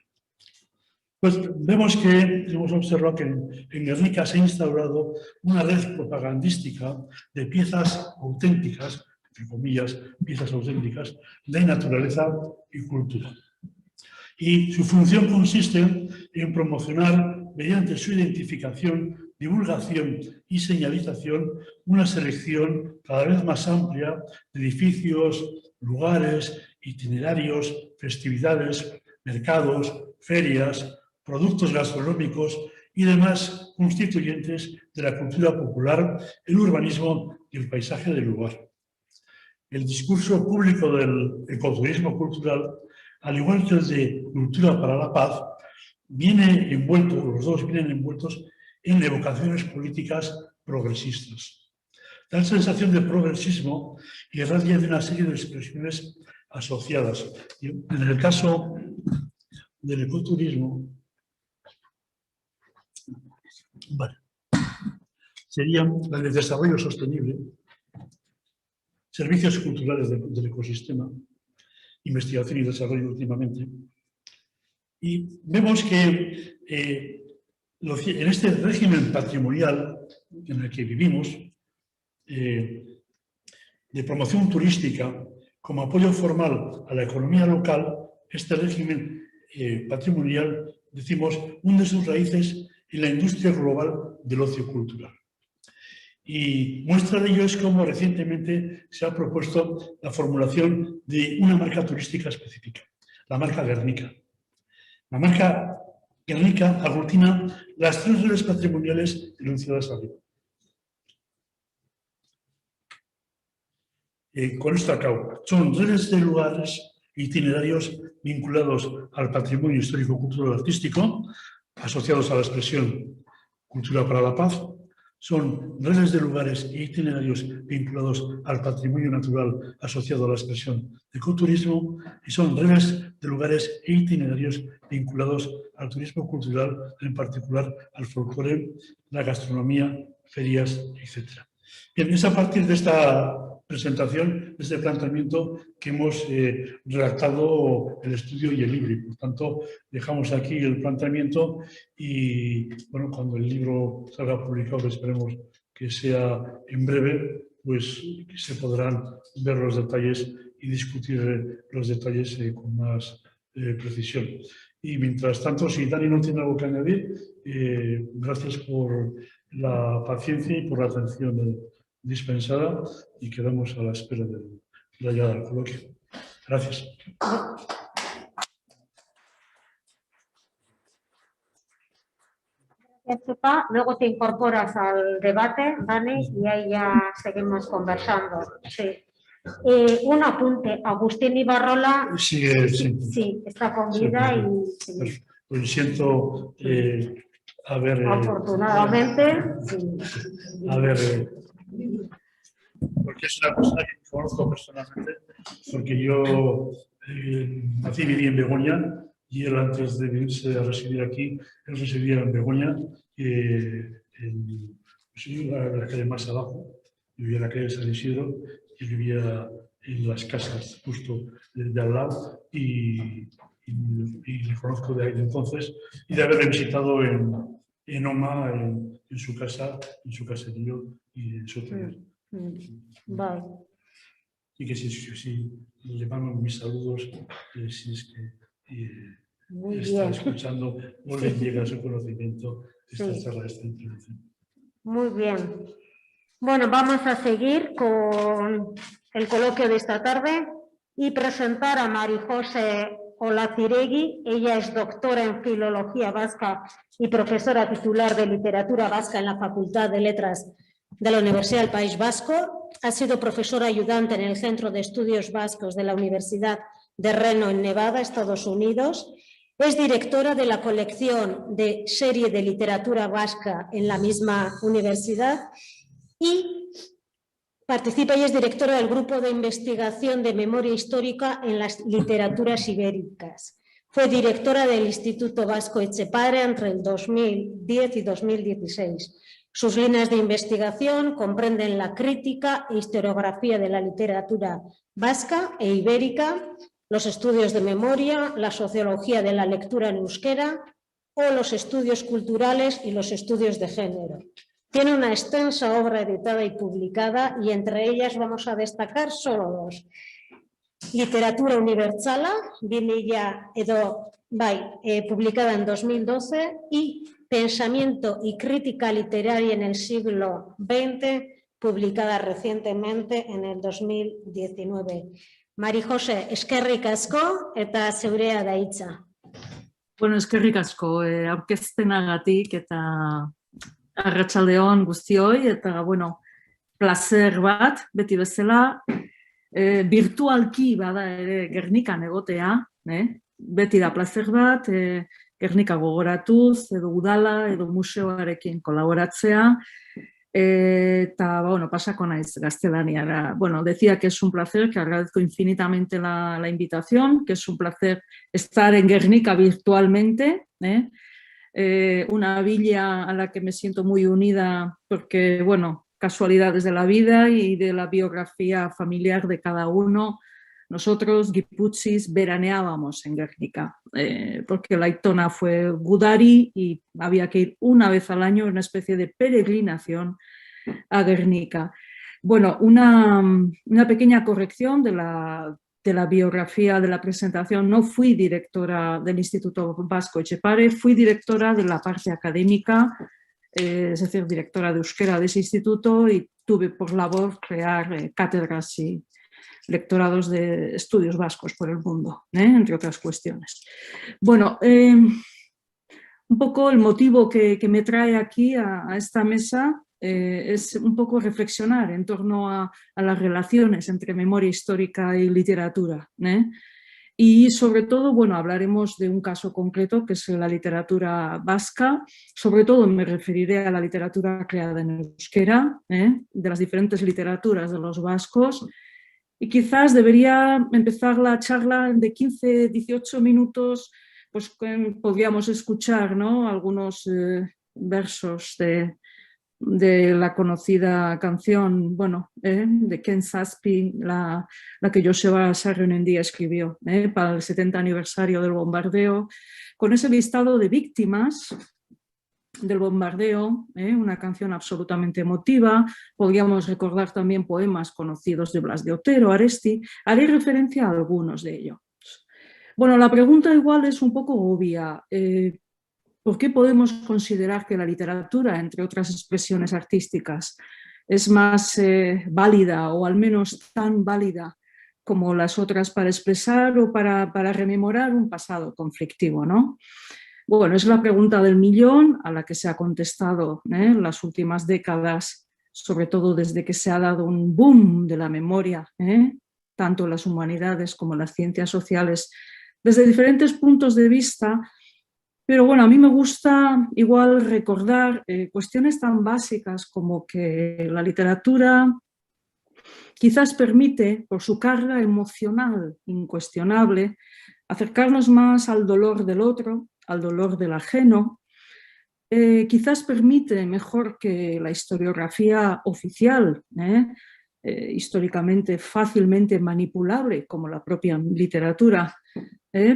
Pues vemos que hemos observado que en Guernica se ha instaurado una red propagandística de piezas auténticas, entre comillas, piezas auténticas, de naturaleza y cultura. Y su función consiste en promocionar, mediante su identificación, divulgación y señalización, una selección cada vez más amplia de edificios, lugares, itinerarios, festividades, mercados, ferias, productos gastronómicos y demás constituyentes de la cultura popular, el urbanismo y el paisaje del lugar. El discurso público del ecoturismo cultural, al igual que el de Cultura para la Paz, viene envuelto, los dos vienen envueltos en evocaciones políticas progresistas. Tal sensación de progresismo irradia de una serie de expresiones asociadas. En el caso del ecoturismo, bueno, serían la de desarrollo sostenible, servicios culturales del ecosistema, investigación y desarrollo últimamente. Y vemos que en este régimen patrimonial en el que vivimos, de promoción turística, como apoyo formal a la economía local, este régimen patrimonial, decimos, hunde sus raíces en la industria global del ocio cultural. Y muestra de ello es cómo recientemente se ha propuesto la formulación de una marca turística específica, la marca Guernica. La marca Guernica aglutina las tres redes patrimoniales enunciadas arriba. Con esto acabo. Son redes de lugares itinerarios vinculados al patrimonio histórico, cultural y artístico, asociados a la expresión Cultura para la Paz. Son redes de lugares e itinerarios vinculados al patrimonio natural asociado a la expresión ecoturismo, y son redes de lugares e itinerarios vinculados al turismo cultural, en particular al folclore, la gastronomía, ferias, etc. Bien, es a partir de esta presentación, de este planteamiento, que hemos redactado el estudio y el libro. Y, por tanto, dejamos aquí el planteamiento y, bueno, cuando el libro salga publicado, que esperemos que sea en breve, pues se podrán ver los detalles y discutir los detalles con más precisión. Y mientras tanto, si Dani no tiene algo que añadir, gracias por la paciencia y por la atención dispensada, y quedamos a la espera de la llegada del coloquio. Gracias. Luego te incorporas al debate, Dani, y ahí ya seguimos conversando. Sí. Un apunte, Agustín Ibarrola sí, está con vida sí, y... Pues siento afortunadamente, porque es una persona que conozco personalmente, porque yo nací y viví en Begoña, y él, antes de venirse a residir aquí, él residía en Begoña, en la calle más abajo, vivía en la calle San Isidro, y vivía en las casas justo de al lado, y le conozco de ahí de entonces, y de haberle visitado en Oma, en su casa, en su caserío y en su taller. Vale. Y que si le mando mis saludos, si es que está escuchando o le llega a su conocimiento esta charla, esta intervención. Muy bien. Bueno, vamos a seguir con el coloquio de esta tarde y presentar a Marijose Olaciregui. Ella es doctora en Filología Vasca y profesora titular de Literatura Vasca en la Facultad de Letras de la Universidad del País Vasco. Ha sido profesora ayudante en el Centro de Estudios Vascos de la Universidad de Reno, en Nevada, Estados Unidos. Es directora de la colección de serie de literatura vasca en la misma universidad y participa y es directora del Grupo de Investigación de Memoria Histórica en las Literaturas Ibéricas. Fue directora del Instituto Vasco Etxepare entre el 2010 y 2016. Sus líneas de investigación comprenden la crítica e historiografía de la literatura vasca e ibérica, los estudios de memoria, la sociología de la lectura en euskera o los estudios culturales y los estudios de género. Tiene una extensa obra editada y publicada y entre ellas vamos a destacar solo dos. Literatura universala, publicada en 2012, y Pensamiento y crítica literaria en el siglo XX, publicada recientemente en el 2019. Mari Jose, eskerrik asko eta zeurea da hitza. Bueno, eskerrik asko aurkezpenagatik eta arratsalde on guztioi eta bueno, placer bat beti bezala virtualki bada ere Gernikan egotea, beti da placer bat, Gernika gogoratuz edo udala edo museoarekin kolaboratzea. Eta, bueno, pasako naiz gaztelaniara. Bueno, decía que es un placer, que agradezco infinitamente la invitación, que es un placer estar en Gernika virtualmente, una villa a la que me siento muy unida porque, bueno, casualidades de la vida y de la biografía familiar de cada uno. Nosotros, guipuzchis, veraneábamos en Gernika, porque la Aitona fue gudari y había que ir una vez al año en una especie de peregrinación a Gernika. Bueno, una pequeña corrección de la biografía de la presentación. No fui directora del Instituto Vasco Etxepare, fui directora de la parte académica, es decir, directora de euskera de ese instituto, y tuve por labor crear cátedras y lectorados de estudios vascos por el mundo, entre otras cuestiones. Bueno, un poco el motivo que me trae aquí a esta mesa es un poco reflexionar en torno a las relaciones entre memoria histórica y literatura. Y sobre todo, bueno, hablaremos de un caso concreto que es la literatura vasca. Sobre todo me referiré a la literatura creada en euskera, de las diferentes literaturas de los vascos. Y quizás debería empezar la charla de 15-18 minutos, pues podríamos escuchar, ¿no?, algunos versos de la conocida canción, bueno, de Ken Saspi, la que Joseba Sarrionendia escribió para el 70 aniversario del bombardeo, con ese listado de víctimas del bombardeo, una canción absolutamente emotiva. Podríamos recordar también poemas conocidos de Blas de Otero, Aresti. Haré referencia a algunos de ellos. Bueno, la pregunta igual es un poco obvia. ¿Por qué podemos considerar que la literatura, entre otras expresiones artísticas, es más válida o al menos tan válida como las otras para expresar o para rememorar un pasado conflictivo, ¿no? Bueno, es la pregunta del millón a la que se ha contestado en las últimas décadas, sobre todo desde que se ha dado un boom de la memoria, tanto en las humanidades como en las ciencias sociales, desde diferentes puntos de vista. Pero bueno, a mí me gusta igual recordar cuestiones tan básicas como que la literatura quizás permite, por su carga emocional incuestionable, acercarnos más al dolor del otro, al dolor del ajeno. Quizás permite, mejor que la historiografía oficial, históricamente fácilmente manipulable, como la propia literatura,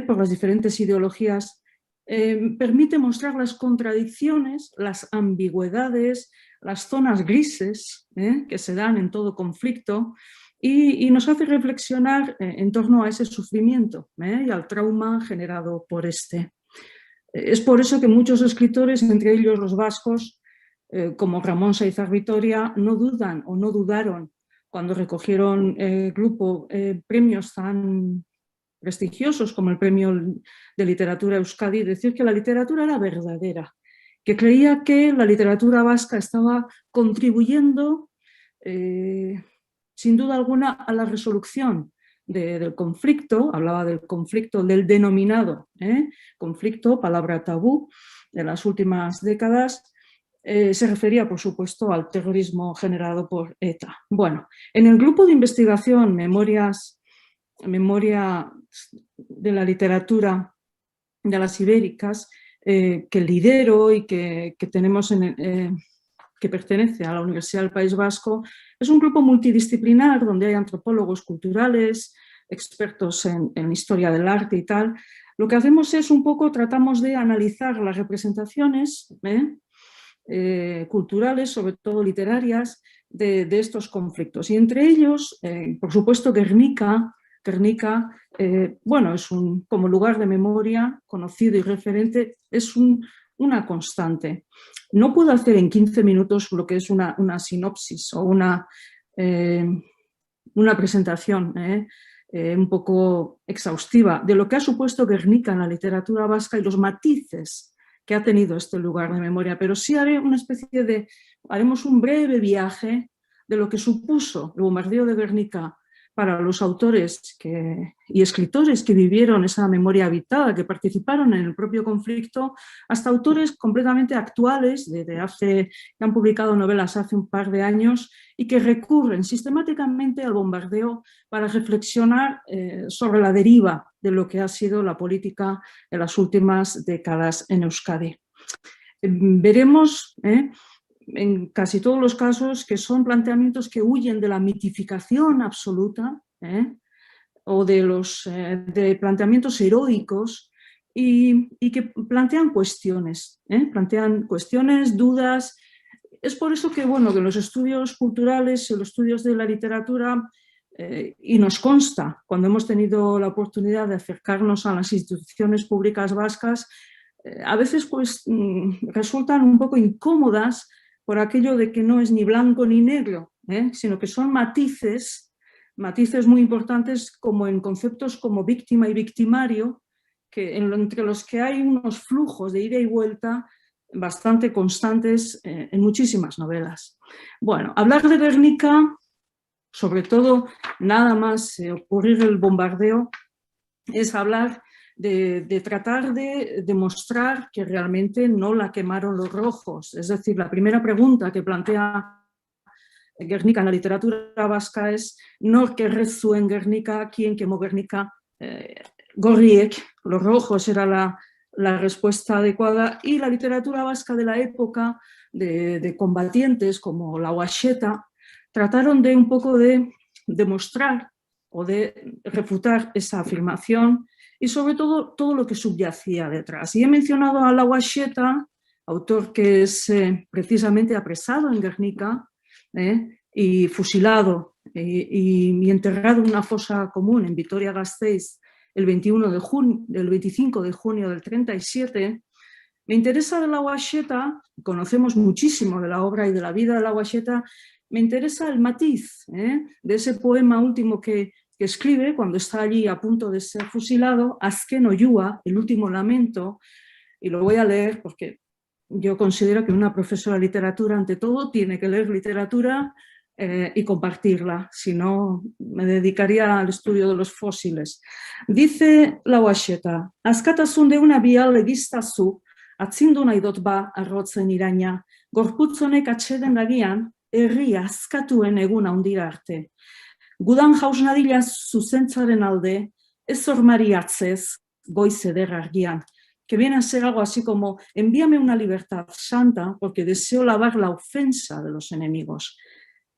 por las diferentes ideologías, permite mostrar las contradicciones, las ambigüedades, las zonas grises que se dan en todo conflicto y nos hace reflexionar en torno a ese sufrimiento y al trauma generado por este. Es por eso que muchos escritores, entre ellos los vascos, como Ramón Saizar Vitoria, no dudan o no dudaron cuando recogieron grupo premios tan prestigiosos como el Premio de Literatura Euskadi, decir que la literatura era verdadera, que creía que la literatura vasca estaba contribuyendo sin duda alguna a la resolución del conflicto. Hablaba del conflicto, del denominado conflicto, palabra tabú de las últimas décadas. Se refería, por supuesto, al terrorismo generado por ETA. Bueno, en el grupo de investigación Memoria de la literatura de las ibéricas, que lidero y que tenemos que pertenece a la Universidad del País Vasco, es un grupo multidisciplinar donde hay antropólogos culturales, expertos en historia del arte y tal, lo que hacemos es un poco, tratamos de analizar las representaciones culturales, sobre todo literarias, de estos conflictos. Y entre ellos, por supuesto, Guernica, bueno, es como lugar de memoria conocido y referente, es una constante. No puedo hacer en 15 minutos lo que es una sinopsis o una presentación un poco exhaustiva de lo que ha supuesto Guernica en la literatura vasca y los matices que ha tenido este lugar de memoria, pero sí haremos un breve viaje de lo que supuso el bombardeo de Guernica para los autores y escritores que vivieron esa memoria habitada, que participaron en el propio conflicto, hasta autores completamente actuales, que han publicado novelas hace un par de años y que recurren sistemáticamente al bombardeo para reflexionar sobre la deriva de lo que ha sido la política en las últimas décadas en Euskadi. Veremos en casi todos los casos que son planteamientos que huyen de la mitificación absoluta o de planteamientos heroicos y que plantean cuestiones, dudas. Es por eso que, bueno, que los estudios culturales, los estudios de la literatura, y nos consta, cuando hemos tenido la oportunidad de acercarnos a las instituciones públicas vascas, a veces pues resultan un poco incómodas por aquello de que no es ni blanco ni negro, sino que son matices muy importantes como en conceptos como víctima y victimario, entre los que hay unos flujos de ida y vuelta bastante constantes en muchísimas novelas. Bueno, hablar de Guernica, sobre todo nada más ocurrir el bombardeo, es hablar de tratar de demostrar que realmente no la quemaron los rojos. Es decir, la primera pregunta que plantea Guernica en la literatura vasca es «Nor kerrezu en Guernica, ¿quién quemó Guernica?» Gorriek, los rojos era la respuesta adecuada, y la literatura vasca de la época, de combatientes como Lauaxeta, trataron de un poco de demostrar o de refutar esa afirmación y sobre todo lo que subyacía detrás. Y he mencionado a Lauaxeta, autor que es precisamente apresado en Guernica y fusilado y enterrado en una fosa común en Vitoria-Gasteiz el 25 de junio del 37. Me interesa de Lauaxeta, conocemos muchísimo de la obra y de la vida de Lauaxeta, me interesa el matiz de ese poema último que escribe cuando está allí a punto de ser fusilado, Azken Oyua, el último lamento, y lo voy a leer porque yo considero que una profesora de literatura, ante todo, tiene que leer literatura y compartirla, si no me dedicaría al estudio de los fósiles. Dice Lauaxeta, askatasun deuna bial egistazu, atzindu nahi dot ba arrotzen iraina, gorputz honek atxeden dagian, herria askatuen egun handira arte. Gudan jausnadila zuzentzaren alde, ez hormari atzez, goiz eder argian, que viene a ser algo así como, envíame una libertad santa porque deseo lavar la ofensa de los enemigos,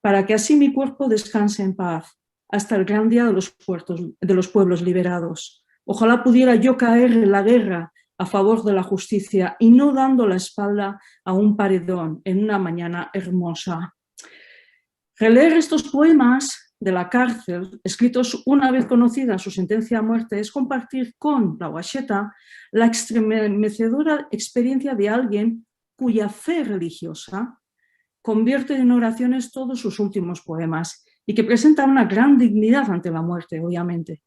para que así mi cuerpo descanse en paz, hasta el gran día de los pueblos liberados. Ojalá pudiera yo caer en la guerra a favor de la justicia y no dando la espalda a un paredón en una mañana hermosa. Releer estos poemas de la cárcel, escritos una vez conocida su sentencia a muerte, es compartir con Lauaxeta la estremecedora experiencia de alguien cuya fe religiosa convierte en oraciones todos sus últimos poemas y que presenta una gran dignidad ante la muerte, obviamente.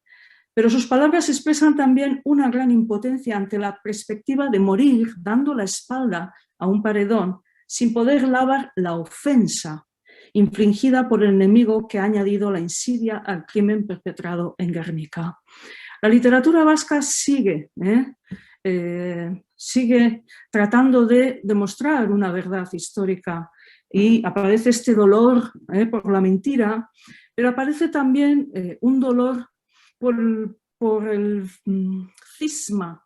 Pero sus palabras expresan también una gran impotencia ante la perspectiva de morir dando la espalda a un paredón sin poder lavar la ofensa infligida por el enemigo que ha añadido la insidia al crimen perpetrado en Guernica. La literatura vasca sigue tratando de demostrar una verdad histórica y aparece este dolor por la mentira, pero aparece también un dolor por el cisma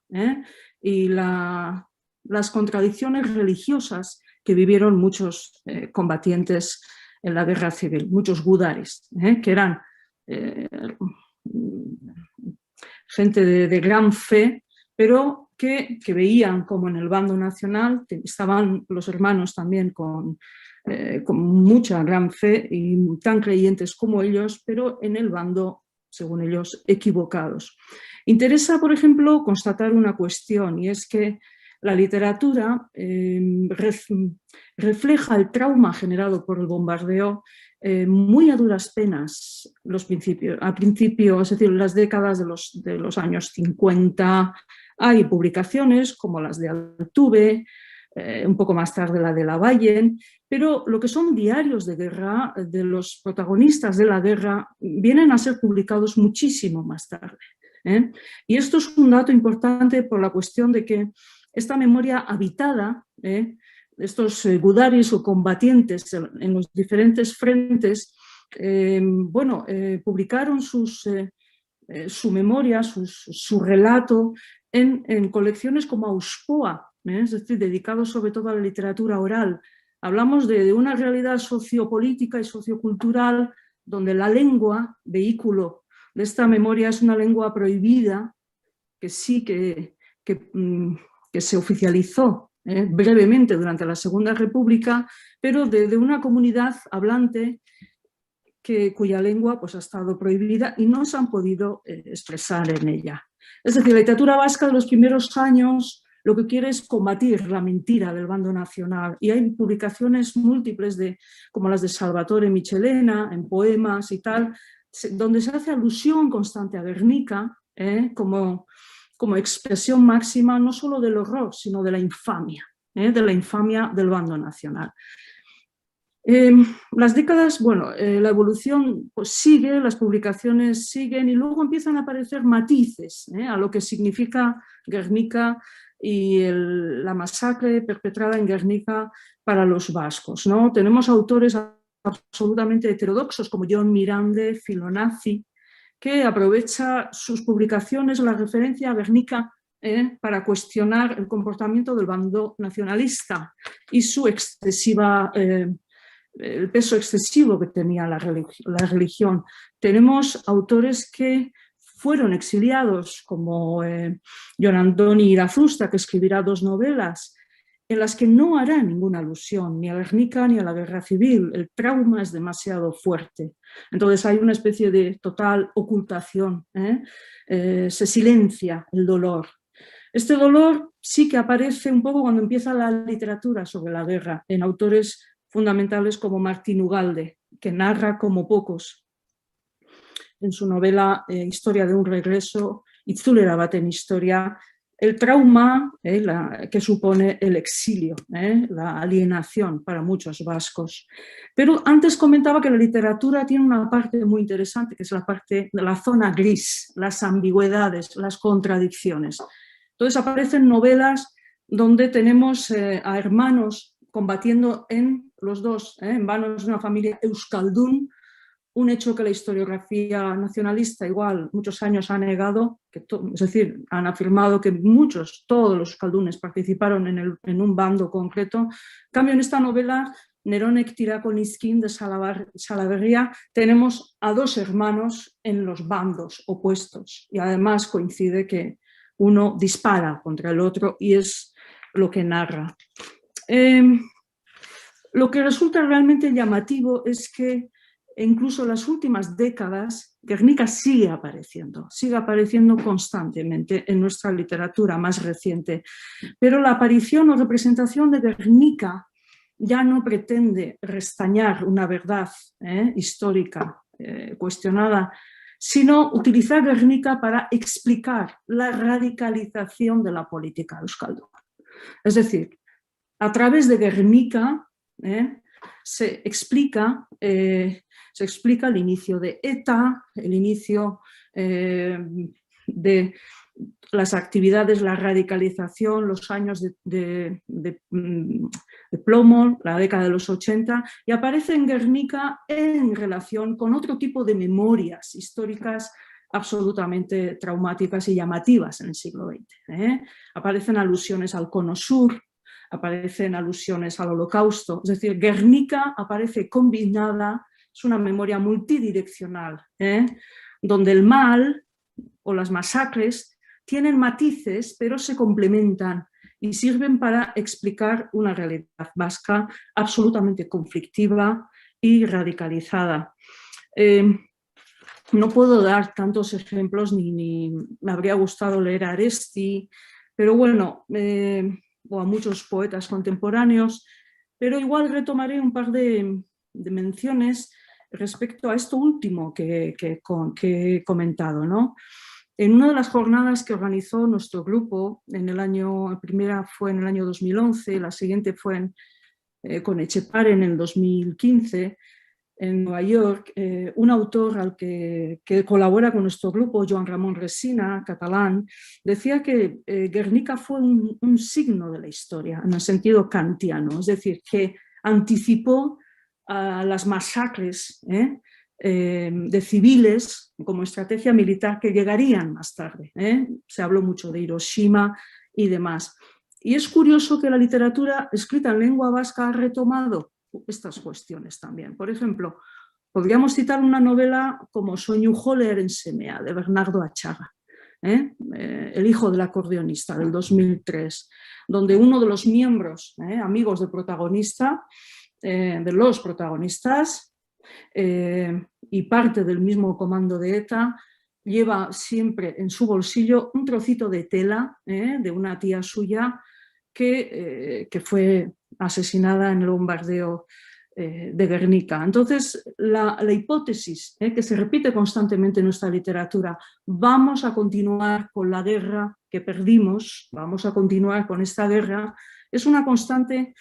y las contradicciones religiosas que vivieron muchos combatientes en la guerra civil, muchos gudaris, que eran gente de gran fe, pero que veían como en el bando nacional estaban los hermanos también con mucha gran fe y tan creyentes como ellos, pero en el bando, según ellos, equivocados. Interesa, por ejemplo, constatar una cuestión, y es que la literatura refleja el trauma generado por el bombardeo muy a duras penas a principio, es decir, las décadas de los años 50. Hay publicaciones como las de Altuve, un poco más tarde la de Lavallen, pero lo que son diarios de guerra de los protagonistas de la guerra vienen a ser publicados muchísimo más tarde. Y esto es un dato importante por la cuestión de que esta memoria habitada, estos gudaris o combatientes en los diferentes frentes, publicaron su memoria, su relato en colecciones como Auspoa, es decir, dedicados sobre todo a la literatura oral. Hablamos de una realidad sociopolítica y sociocultural donde la lengua, vehículo de esta memoria, es una lengua prohibida, que sí que se oficializó brevemente durante la Segunda República, pero de una comunidad hablante cuya lengua pues, ha estado prohibida y no se han podido expresar en ella. Es decir, la literatura vasca de los primeros años lo que quiere es combatir la mentira del bando nacional, y hay publicaciones múltiples como las de Salvatore Michelena, en poemas y tal, donde se hace alusión constante a Guernica como expresión máxima no solo del horror, sino de la infamia del bando nacional. Las décadas, la evolución pues sigue, las publicaciones siguen, y luego empiezan a aparecer matices a lo que significa Guernica y la masacre perpetrada en Guernica para los vascos, ¿no? Tenemos autores absolutamente heterodoxos como John Mirande, Filonazzi, que aprovecha sus publicaciones, la referencia a Guernica, para cuestionar el comportamiento del bando nacionalista y su el peso excesivo que tenía la religión. Tenemos autores que fueron exiliados, como Jon Andoni Irazusta, que escribirá 2 novelas, en las que no hará ninguna alusión ni a Guernica ni a la guerra civil. El trauma es demasiado fuerte. Entonces hay una especie de total ocultación, se silencia el dolor. Este dolor sí que aparece un poco cuando empieza la literatura sobre la guerra, en autores fundamentales como Martín Ugalde, que narra como pocos en su novela Historia de un regreso, Itzulera baten historia, el trauma que supone el exilio, la alienación para muchos vascos. Pero antes comentaba que la literatura tiene una parte muy interesante, que es la parte de la zona gris, las ambigüedades, las contradicciones. Entonces aparecen novelas donde tenemos a hermanos combatiendo los dos, en manos de una familia euskaldun, un hecho que la historiografía nacionalista igual muchos años ha negado, es decir, han afirmado que todos los euskaldunes participaron en un bando concreto. En cambio, en esta novela, Neronek Tirakonizkin de Salaberria, tenemos a 2 hermanos en los bandos opuestos, y además coincide que uno dispara contra el otro y es lo que narra. Lo que resulta realmente llamativo es que incluso en las últimas décadas Guernica sigue apareciendo constantemente en nuestra literatura más reciente, pero la aparición o representación de Guernica ya no pretende restañar una verdad histórica cuestionada, sino utilizar Guernica para explicar la radicalización de la política euskalduna. Es decir, a través de Guernica se explica el inicio de ETA, el inicio de las actividades, la radicalización, los años de plomo, la década de los 80, y aparece en Guernica en relación con otro tipo de memorias históricas absolutamente traumáticas y llamativas en el siglo XX. Aparecen alusiones al Cono Sur, aparecen alusiones al Holocausto, es decir, Guernica aparece combinada, es una memoria multidireccional, donde el mal o las masacres tienen matices, pero se complementan y sirven para explicar una realidad vasca absolutamente conflictiva y radicalizada. No puedo dar tantos ejemplos, ni me habría gustado leer a Aresti, pero bueno, o a muchos poetas contemporáneos, pero igual retomaré un par de menciones respecto a esto último que he comentado, ¿no? En una de las jornadas que organizó nuestro grupo, la primera fue en el año 2011, la siguiente fue con Etxepare en el 2015, en Nueva York, un autor que colabora con nuestro grupo, Joan Ramon Resina, catalán, decía que Guernica fue un signo de la historia, en el sentido kantiano, es decir, que anticipó a las masacres de civiles como estrategia militar que llegarían más tarde. Se habló mucho de Hiroshima y demás. Y es curioso que la literatura escrita en lengua vasca ha retomado estas cuestiones también. Por ejemplo, podríamos citar una novela como Soinujo leheren semea, de Bernardo Atxaga, el hijo del acordeonista, del 2003, donde uno de los miembros, amigos del protagonista, de los protagonistas y parte del mismo comando de ETA, lleva siempre en su bolsillo un trocito de tela de una tía suya que fue asesinada en el bombardeo de Guernica. Entonces, la hipótesis que se repite constantemente en nuestra literatura, vamos a continuar con la guerra que perdimos, vamos a continuar con esta guerra, es una constante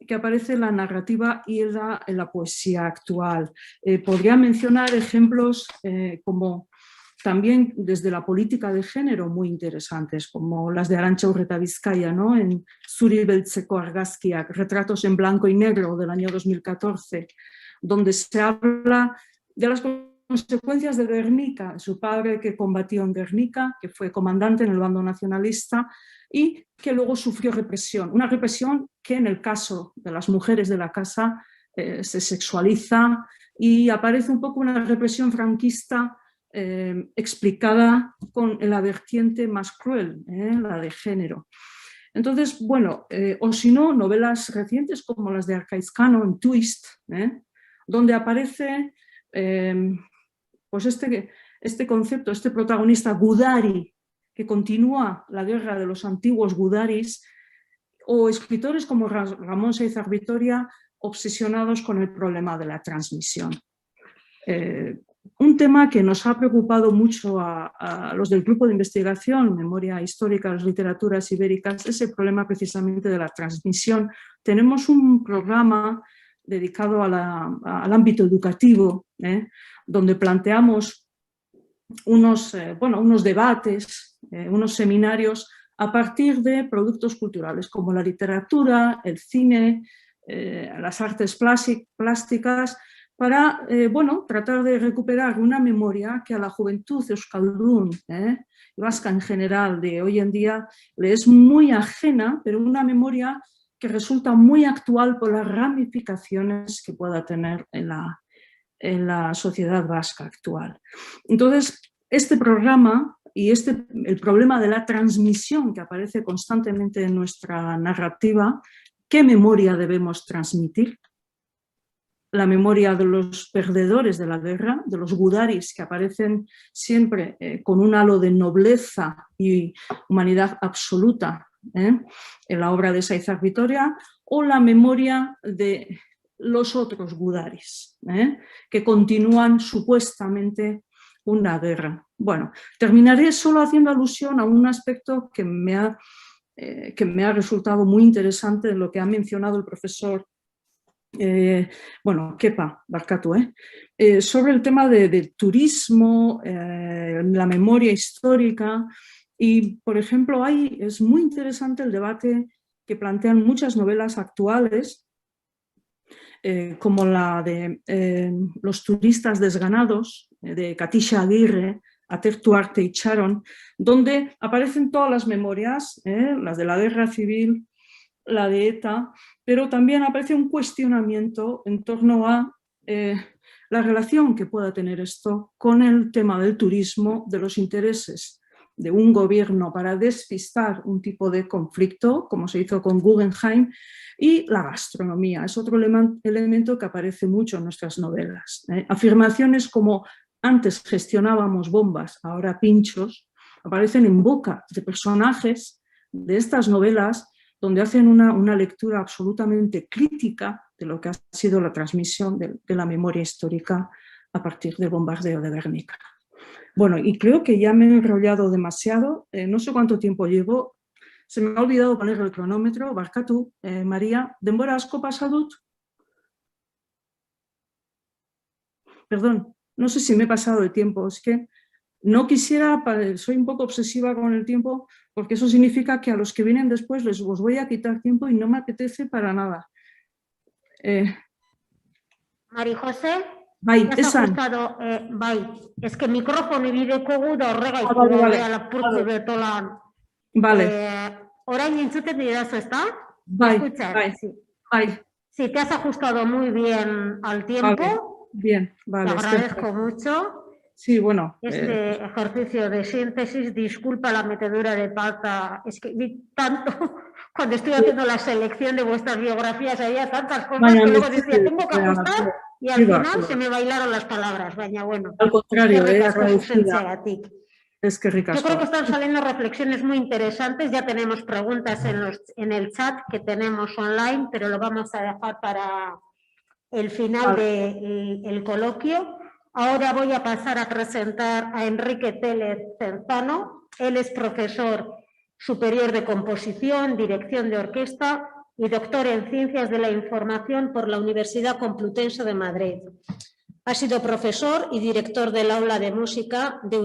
que aparece en la narrativa y en la poesía actual. Podría mencionar ejemplos como también desde la política de género muy interesantes, como las de Arantxa Urreta-Vizcaya, ¿no? En Zuri beltzeko argazkiak, retratos en blanco y negro del año 2014, donde se habla de las consecuencias de Guernica, su padre que combatió en Guernica, que fue comandante en el bando nacionalista y que luego sufrió represión, una represión que en el caso de las mujeres de la casa se sexualiza y aparece un poco una represión franquista explicada con la vertiente más cruel, la de género. Entonces, bueno, o si no, novelas recientes como las de Arcaizcano en Twist, donde aparece pues este concepto, este protagonista Gudari, que continúa la guerra de los antiguos Gudaris, o escritores como Ramón Seizar Vitoria, obsesionados con el problema de la transmisión. Un tema que nos ha preocupado mucho a los del grupo de investigación, Memoria Histórica de las Literaturas Ibéricas, es el problema precisamente de la transmisión. Tenemos un programa dedicado al ámbito educativo, donde planteamos unos debates, unos seminarios a partir de productos culturales como la literatura, el cine, las artes plásticas, para tratar de recuperar una memoria que a la juventud euskaldun, vasca en general, de hoy en día, le es muy ajena, pero una memoria que resulta muy actual por las ramificaciones que pueda tener en la sociedad vasca actual. Entonces, este programa y el problema de la transmisión que aparece constantemente en nuestra narrativa, ¿qué memoria debemos transmitir? La memoria de los perdedores de la guerra, de los gudaris que aparecen siempre con un halo de nobleza y humanidad absoluta en la obra de Seizar Vitoria, o la memoria de los otros gudaris que continúan supuestamente una guerra. Bueno, terminaré solo haciendo alusión a un aspecto que me ha resultado muy interesante de lo que ha mencionado el profesor Kepa Barkatu, sobre el tema del turismo, la memoria histórica y, por ejemplo, es muy interesante el debate que plantean muchas novelas actuales, como la de Los turistas desganados, de Katisha Aguirre, Atertu Arte y Charon, donde aparecen todas las memorias, las de la guerra civil, la de ETA, pero también aparece un cuestionamiento en torno a la relación que pueda tener esto con el tema del turismo, de los intereses de un gobierno para despistar un tipo de conflicto, como se hizo con Guggenheim, y la gastronomía. Es otro elemento que aparece mucho en nuestras novelas. Afirmaciones como antes gestionábamos bombas, ahora pinchos, aparecen en boca de personajes de estas novelas donde hacen una lectura absolutamente crítica de lo que ha sido la transmisión de la memoria histórica a partir del bombardeo de Guernica. Bueno, y creo que ya me he enrollado demasiado, no sé cuánto tiempo llevo, se me ha olvidado poner el cronómetro, barkatu, María, denbora asko pasa dut? Perdón, no sé si me he pasado el tiempo, es que no quisiera, soy un poco obsesiva con el tiempo, porque eso significa que a los que vienen después os voy a quitar tiempo y no me apetece para nada. María José, Bai, has esan. ajustado, bai, es que mikrofono bideko da horregatik Vale, vale. daudela lapurtu betolan. Vale, Orain entzuten didazu, ¿está? ¿Me bai, escuchas? bai, Sí. bai, Sí, te has ajustado muy bien al tiempo. vale, bien, Te vale. agradezco mucho. Sí, bueno. Este ejercicio de síntesis, disculpa la metedura de pata, es que vi tanto, cuando estoy haciendo la selección de vuestras biografías, había tantas cosas que luego decía, tengo que ajustar, y al final se me bailaron las palabras, baina bueno. Al contrario, agradecida. Es que ricasco. Yo creo que están saliendo reflexiones muy interesantes, ya tenemos preguntas en el chat que tenemos online, pero lo vamos a dejar para el final del coloquio. Ahora voy a pasar a presentar a Enrique Tellez Terzano. Él es profesor superior de composición, dirección de orquesta y doctor en Ciencias de la Información por la Universidad Complutense de Madrid. Ha sido profesor y director del aula de música de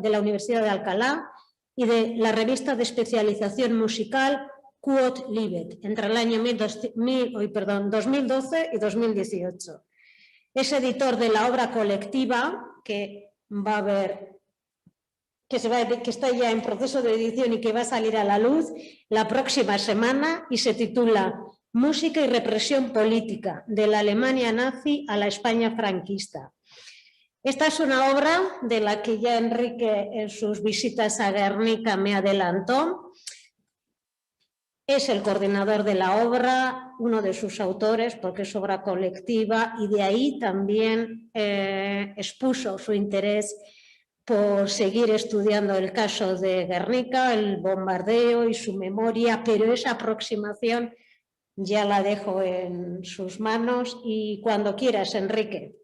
la Universidad de Alcalá y de la revista de especialización musical Quod Libet entre el año 2012 y 2018. Es editor de la obra colectiva que va a haber, que está ya en proceso de edición y que va a salir a la luz la próxima semana y se titula Música y represión política, de la Alemania nazi a la España franquista. Esta es una obra de la que ya Enrique en sus visitas a Guernica me adelantó. Es el coordinador de la obra, uno de sus autores, porque es obra colectiva, y de ahí también expuso su interés por seguir estudiando el caso de Guernica, el bombardeo y su memoria, pero esa aproximación ya la dejo en sus manos y cuando quieras, Enrique.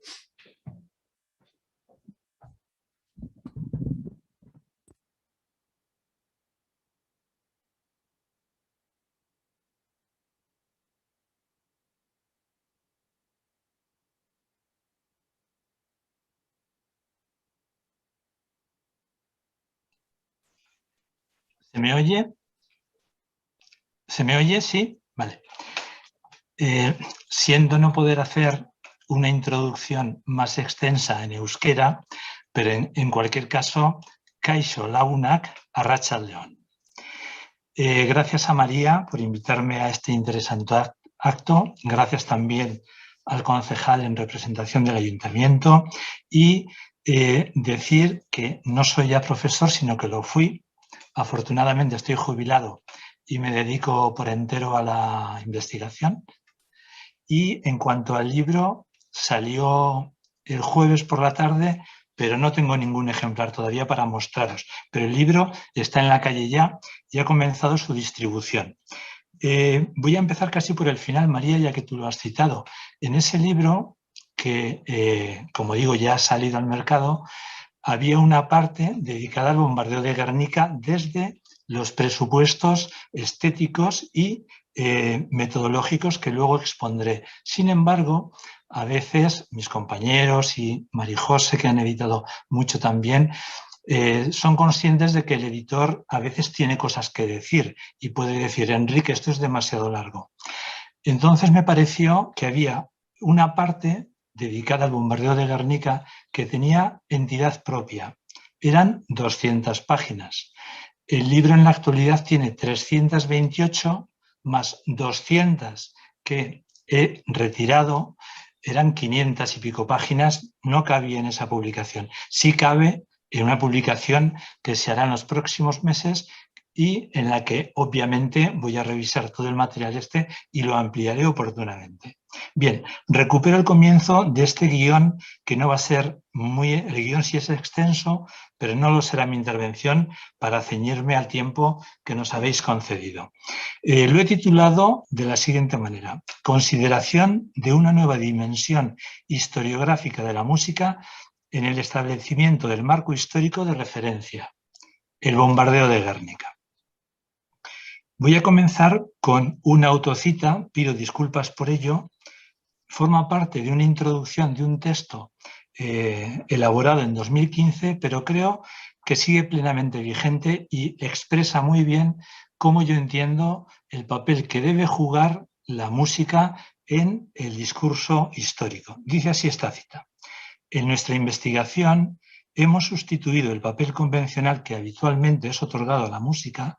¿Se me oye? ¿Se me oye? Sí. Vale. Siento no poder hacer una introducción más extensa en euskera, pero en cualquier caso, kaixo lagunak, arratsaldeon. Gracias a María por invitarme a este interesante acto. Gracias también al concejal en representación del ayuntamiento y decir que no soy ya profesor, sino que lo fui. Afortunadamente estoy jubilado y me dedico por entero a la investigación. Y en cuanto al libro, salió el jueves por la tarde, pero no tengo ningún ejemplar todavía para mostraros. Pero el libro está en la calle ya y ha comenzado su distribución. Voy a empezar casi por el final, María, ya que tú lo has citado. En ese libro, que como digo ya ha salido al mercado, había una parte dedicada al bombardeo de Guernica desde los presupuestos estéticos y metodológicos que luego expondré. Sin embargo, a veces mis compañeros y María José, que han editado mucho también, son conscientes de que el editor a veces tiene cosas que decir y puede decir, Enrique, esto es demasiado largo. Entonces me pareció que había una parte dedicada al bombardeo de Guernica que tenía entidad propia. Eran 200 páginas. El libro en la actualidad tiene 328 más 200 que he retirado eran 500 y pico páginas, no cabía en esa publicación. Sí cabe en una publicación que se hará en los próximos meses y en la que obviamente voy a revisar todo el material y lo ampliaré oportunamente. Bien, recupero el comienzo de este guión, que no va a ser el guión sí es extenso, pero no lo será mi intervención, para ceñirme al tiempo que nos habéis concedido. Lo he titulado de la siguiente manera: Consideración de una nueva dimensión historiográfica de la música en el establecimiento del marco histórico de referencia, el bombardeo de Guernica. Voy a comenzar con una autocita, pido disculpas por ello. Forma parte de una introducción de un texto elaborado en 2015, pero creo que sigue plenamente vigente y expresa muy bien cómo yo entiendo el papel que debe jugar la música en el discurso histórico. Dice así esta cita: en nuestra investigación hemos sustituido el papel convencional que habitualmente es otorgado a la música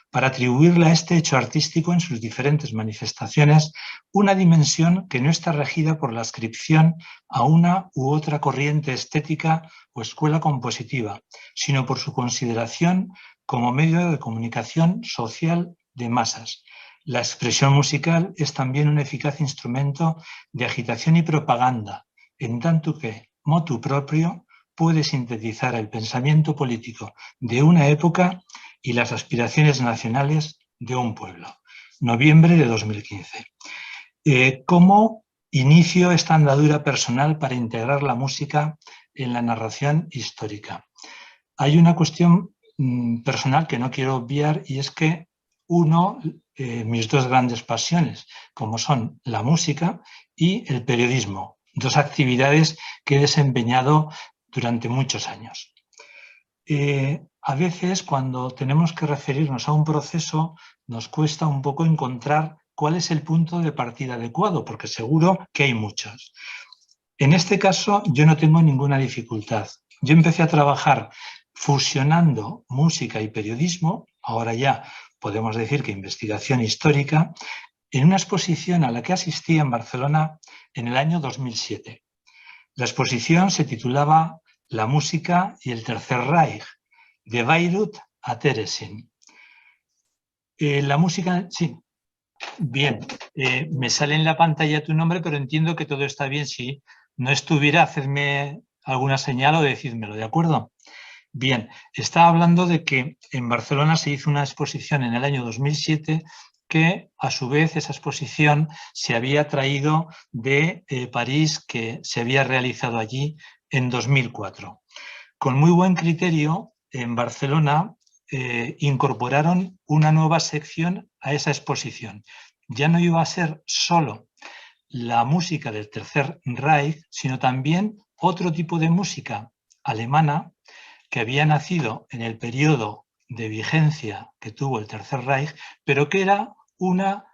para atribuirle a este hecho artístico en sus diferentes manifestaciones una dimensión que no está regida por la adscripción a una u otra corriente estética o escuela compositiva, sino por su consideración como medio de comunicación social de masas. La expresión musical es también un eficaz instrumento de agitación y propaganda, en tanto que, motu proprio, puede sintetizar el pensamiento político de una época y las aspiraciones nacionales de un pueblo. Noviembre de 2015. ¿Cómo inicio esta andadura personal para integrar la música en la narración histórica? Hay una cuestión personal que no quiero obviar, y es que mis dos grandes pasiones, como son la música y el periodismo, dos actividades que he desempeñado durante muchos años. A veces, cuando tenemos que referirnos a un proceso, nos cuesta un poco encontrar cuál es el punto de partida adecuado, porque seguro que hay muchos. En este caso, yo no tengo ninguna dificultad. Yo empecé a trabajar fusionando música y periodismo, ahora ya podemos decir que investigación histórica, en una exposición a la que asistí en Barcelona en el año 2007. La exposición se titulaba La música y el Tercer Reich, de Bayreuth a Terezin. La música, sí, bien, me sale en la pantalla tu nombre, pero entiendo que todo está bien. Si no estuviera, hacedme alguna señal o decídmelo, ¿de acuerdo? Bien, estaba hablando de que en Barcelona se hizo una exposición en el año 2007 que, a su vez, esa exposición se había traído de París, que se había realizado allí en 2004. Con muy buen criterio, en Barcelona incorporaron una nueva sección a esa exposición. Ya no iba a ser solo la música del Tercer Reich, sino también otro tipo de música alemana que había nacido en el periodo de vigencia que tuvo el Tercer Reich, pero que era una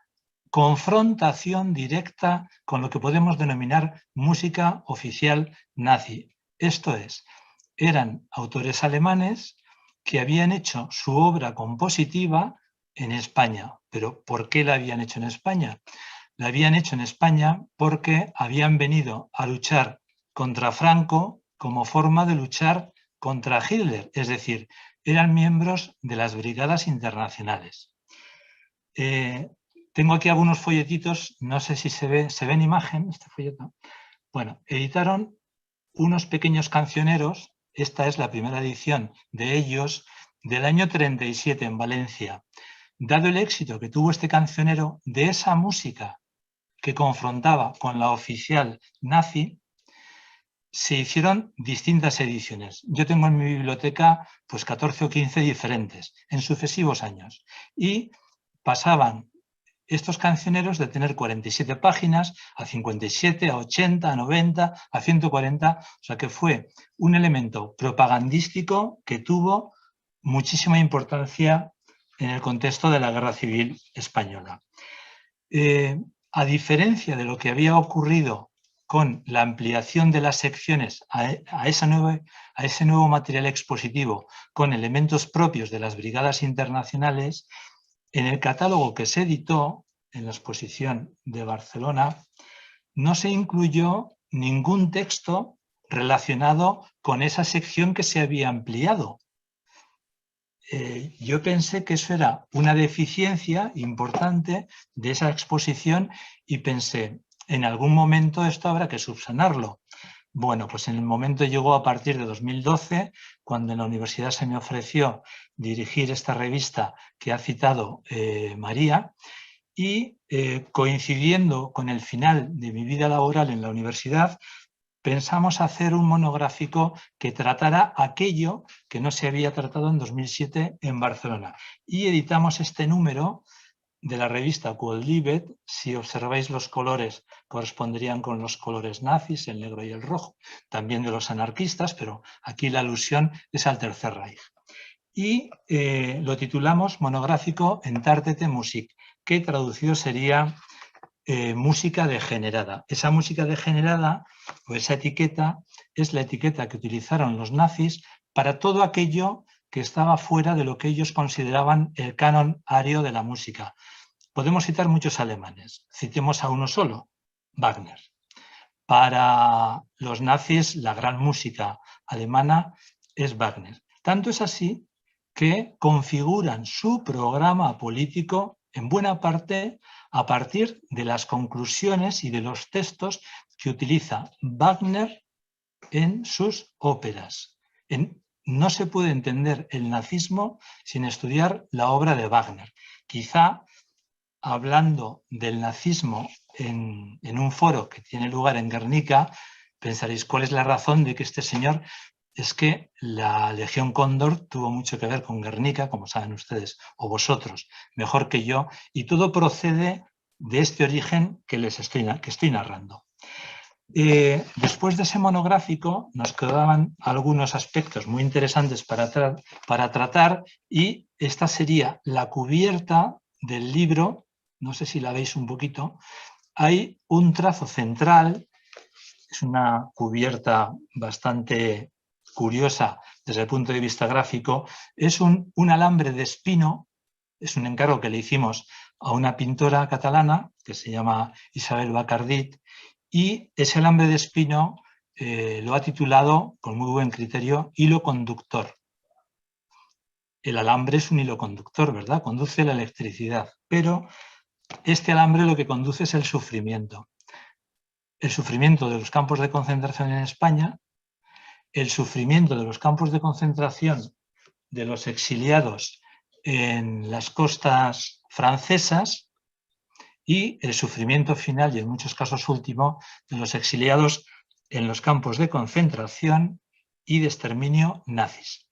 confrontación directa con lo que podemos denominar música oficial nazi. Esto es, eran autores alemanes que habían hecho su obra compositiva en España. ¿Pero por qué la habían hecho en España? La habían hecho en España porque habían venido a luchar contra Franco como forma de luchar contra Hitler, es decir, eran miembros de las brigadas internacionales. Tengo aquí algunos folletitos, no sé si se ve en imagen este folleto. Bueno, editaron unos pequeños cancioneros, esta es la primera edición de ellos, del año 37 en Valencia. Dado el éxito que tuvo este cancionero, de esa música que confrontaba con la oficial nazi, se hicieron distintas ediciones. Yo tengo en mi biblioteca pues 14 o 15 diferentes en sucesivos años, y pasaban estos cancioneros de tener 47 páginas a 57, a 80, a 90, a 140, o sea que fue un elemento propagandístico que tuvo muchísima importancia en el contexto de la Guerra Civil Española. A diferencia de lo que había ocurrido con la ampliación de las secciones a ese nuevo material expositivo con elementos propios de las brigadas internacionales, en el catálogo que se editó en la exposición de Barcelona no se incluyó ningún texto relacionado con esa sección que se había ampliado. Yo pensé que eso era una deficiencia importante de esa exposición y pensé, en algún momento esto habrá que subsanarlo. Bueno, pues en el momento llegó a partir de 2012, cuando en la universidad se me ofreció dirigir esta revista que ha citado María, y coincidiendo con el final de mi vida laboral en la universidad, pensamos hacer un monográfico que tratara aquello que no se había tratado en 2007 en Barcelona. Y editamos este número de la revista Quod Libet. Si observáis los colores, corresponderían con los colores nazis, el negro y el rojo, también de los anarquistas, pero aquí la alusión es al Tercer Reich. Y lo titulamos Monográfico Entartete Musik, que traducido sería música degenerada. Esa música degenerada, o esa etiqueta, es la etiqueta que utilizaron los nazis para todo aquello que estaba fuera de lo que ellos consideraban el canon ario de la música. Podemos citar muchos alemanes, citemos a uno solo, Wagner. Para los nazis, la gran música alemana es Wagner. Tanto es así que configuran su programa político en buena parte a partir de las conclusiones y de los textos que utiliza Wagner en sus óperas. No se puede entender el nazismo sin estudiar la obra de Wagner. Quizá, hablando del nazismo en un foro que tiene lugar en Guernica, pensaréis, ¿cuál es la razón de que este señor? Es que la Legión Cóndor tuvo mucho que ver con Guernica, como saben ustedes, o vosotros, mejor que yo, y todo procede de este origen que estoy narrando. Después de ese monográfico nos quedaban algunos aspectos muy interesantes para tratar, y esta sería la cubierta del libro. No sé si la veis un poquito. Hay un trazo central, es una cubierta bastante curiosa desde el punto de vista gráfico. Es un alambre de espino, es un encargo que le hicimos a una pintora catalana que se llama Isabel Bacardit, y ese alambre de espino lo ha titulado, con muy buen criterio, hilo conductor. El alambre es un hilo conductor, ¿verdad? Conduce la electricidad, pero este alambre lo que conduce es el sufrimiento. El sufrimiento de los campos de concentración en España, el sufrimiento de los campos de concentración de los exiliados en las costas francesas y el sufrimiento final, y en muchos casos último, de los exiliados en los campos de concentración y de exterminio nazis.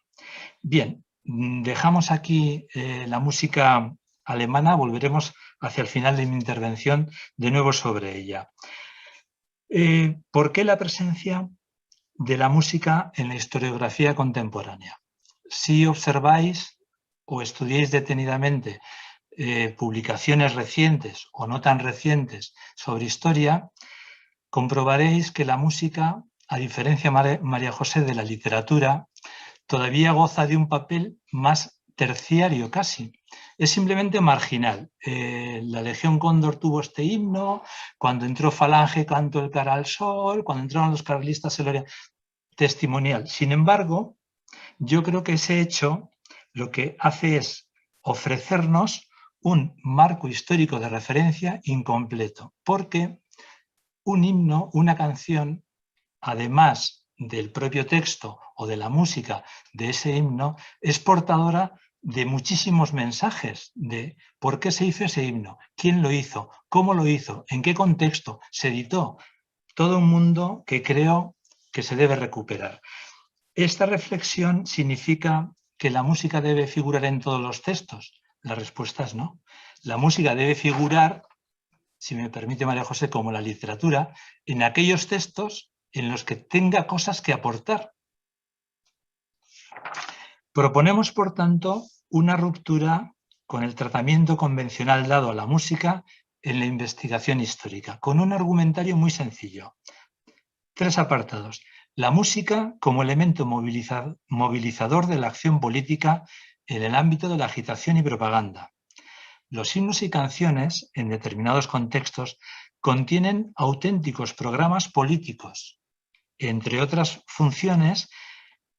Bien, dejamos aquí la música alemana, volveremos hacia el final de mi intervención de nuevo sobre ella. ¿Por qué la presencia de la música en la historiografía contemporánea? Si observáis o estudiáis detenidamente publicaciones recientes o no tan recientes sobre historia, comprobaréis que la música, a diferencia, María José, de la literatura, todavía goza de un papel más terciario casi. Es simplemente marginal. La Legión Cóndor tuvo este himno, cuando entró Falange cantó el Cara al Sol, cuando entraron los carlistas el Gloria, testimonial. Sin embargo, yo creo que ese hecho lo que hace es ofrecernos un marco histórico de referencia incompleto, porque un himno, una canción, además del propio texto o de la música de ese himno, es portadora de muchísimos mensajes de por qué se hizo ese himno, quién lo hizo, cómo lo hizo, en qué contexto se editó. Todo un mundo que creo que se debe recuperar. ¿Esta reflexión significa que la música debe figurar en todos los textos? La respuesta es no. La música debe figurar, si me permite María José, como la literatura, en aquellos textos en los que tenga cosas que aportar. Proponemos, por tanto, una ruptura con el tratamiento convencional dado a la música en la investigación histórica, con un argumentario muy sencillo. 3 apartados. La música como elemento movilizador de la acción política en el ámbito de la agitación y propaganda. Los himnos y canciones, en determinados contextos, contienen auténticos programas políticos. Entre otras funciones,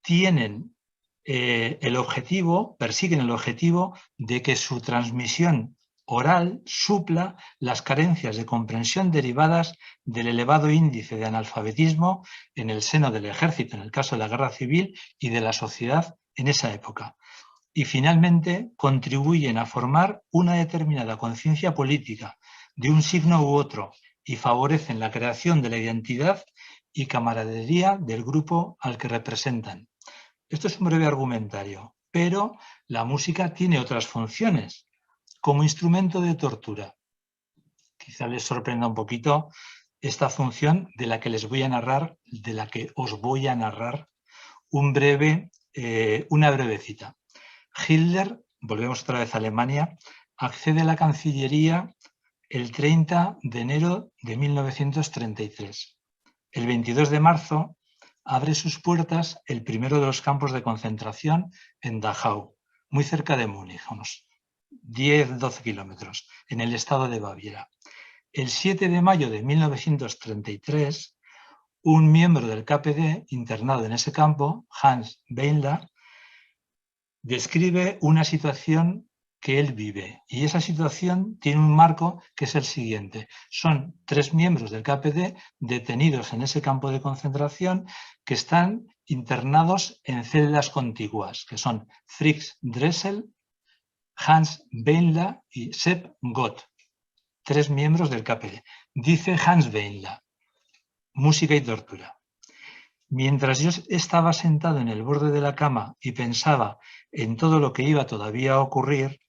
persiguen el objetivo de que su transmisión oral supla las carencias de comprensión derivadas del elevado índice de analfabetismo en el seno del ejército, en el caso de la guerra civil, y de la sociedad en esa época. Y finalmente contribuyen a formar una determinada conciencia política de un signo u otro y favorecen la creación de la identidad y camaradería del grupo al que representan. Esto es un breve argumentario, pero la música tiene otras funciones como instrumento de tortura. Quizá les sorprenda un poquito esta función de la que les voy a narrar, de la que os voy a narrar una breve cita. Hitler, volvemos otra vez a Alemania, accede a la Cancillería el 30 de enero de 1933. El 22 de marzo abre sus puertas el primero de los campos de concentración en Dachau, muy cerca de Múnich, unos 10-12 kilómetros, en el estado de Baviera. El 7 de mayo de 1933, un miembro del KPD internado en ese campo, Hans Weinla, describe una situación que él vive. Y esa situación tiene un marco que es el siguiente. Son 3 miembros del KPD detenidos en ese campo de concentración que están internados en celdas contiguas, que son Fritz Dressel, Hans Weinla y Sepp Gott. 3 miembros del KPD. Dice Hans Weinla, música y tortura. Mientras yo estaba sentado en el borde de la cama y pensaba en todo lo que iba todavía a ocurrir,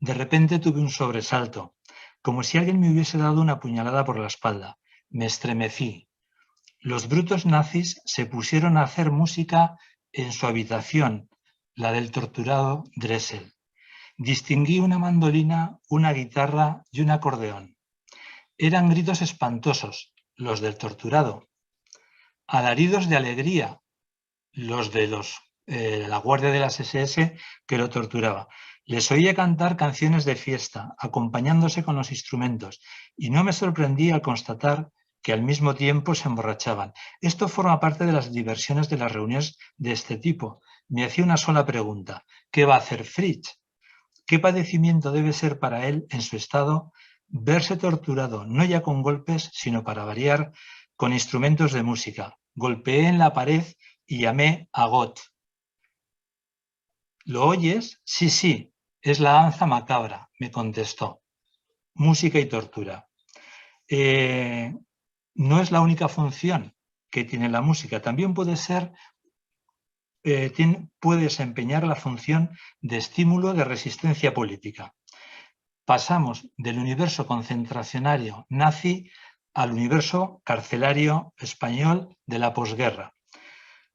de repente tuve un sobresalto, como si alguien me hubiese dado una puñalada por la espalda. Me estremecí. Los brutos nazis se pusieron a hacer música en su habitación, la del torturado Dressel. Distinguí una mandolina, una guitarra y un acordeón. Eran gritos espantosos, los del torturado. Alaridos de alegría, los de la guardia de las SS que lo torturaba. Les oía cantar canciones de fiesta, acompañándose con los instrumentos, y no me sorprendí al constatar que al mismo tiempo se emborrachaban. Esto forma parte de las diversiones de las reuniones de este tipo. Me hacía una sola pregunta: ¿qué va a hacer Fritz? ¿Qué padecimiento debe ser para él, en su estado, verse torturado no ya con golpes, sino, para variar, con instrumentos de música? Golpeé en la pared y llamé a Gott. ¿Lo oyes? Sí, sí, es la danza macabra, me contestó. Música y tortura. No es la única función que tiene la música, también puede desempeñar la función de estímulo de resistencia política. Pasamos del universo concentracionario nazi al universo carcelario español de la posguerra.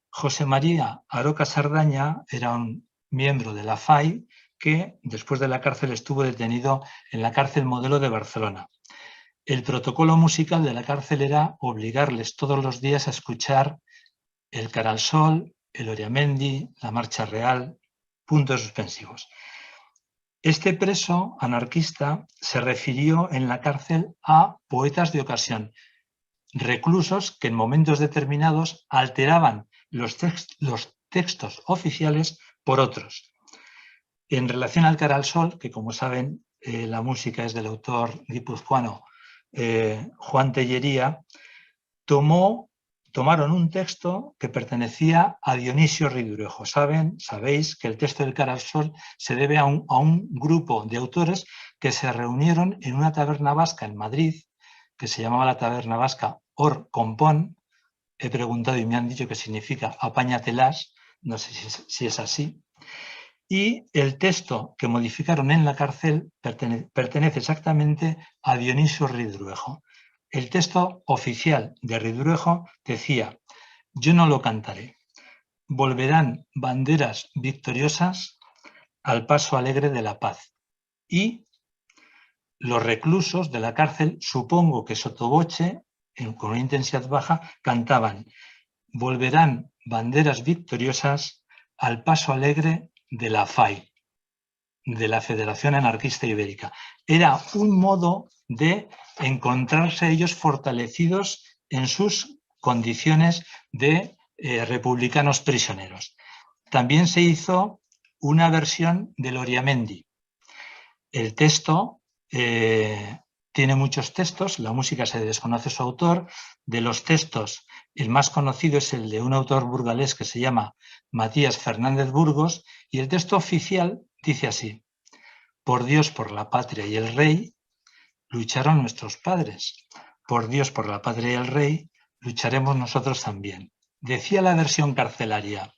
José María Aroca Sardaña era un miembro de la FAI que después de la cárcel estuvo detenido en la cárcel Modelo de Barcelona. El protocolo musical de la cárcel era obligarles todos los días a escuchar el Cara al Sol, el Oriamendi, la Marcha Real, puntos suspensivos. Este preso anarquista se refirió en la cárcel a poetas de ocasión, reclusos que en momentos determinados alteraban los textos oficiales por otros. En relación al Cara al Sol, que como saben la música es del autor guipuzcoano Juan Tellería, tomaron un texto que pertenecía a Dionisio Ridruejo. Sabéis que el texto del Cara al Sol se debe a un grupo de autores que se reunieron en una taberna vasca en Madrid, que se llamaba la taberna vasca Or Compón. He preguntado y me han dicho que significa apáñatelas, no sé si es así. Y el texto que modificaron en la cárcel pertenece exactamente a Dionisio Ridruejo. El texto oficial de Ridruejo decía: yo no lo cantaré. Volverán banderas victoriosas al paso alegre de la paz. Y los reclusos de la cárcel, supongo que sottovoce, con una intensidad baja, cantaban: volverán banderas victoriosas al paso alegre de la FAI. de la Federación Anarquista Ibérica. Era un modo de encontrarse ellos fortalecidos en sus condiciones de republicanos prisioneros. También se hizo una versión del Oriamendi. El texto tiene muchos textos, la música se desconoce su autor. De los textos, el más conocido es el de un autor burgalés que se llama Matías Fernández Burgos, y el texto oficial dice así: por Dios, por la patria y el rey, lucharon nuestros padres. Por Dios, por la patria y el rey, lucharemos nosotros también. Decía la versión carcelaria: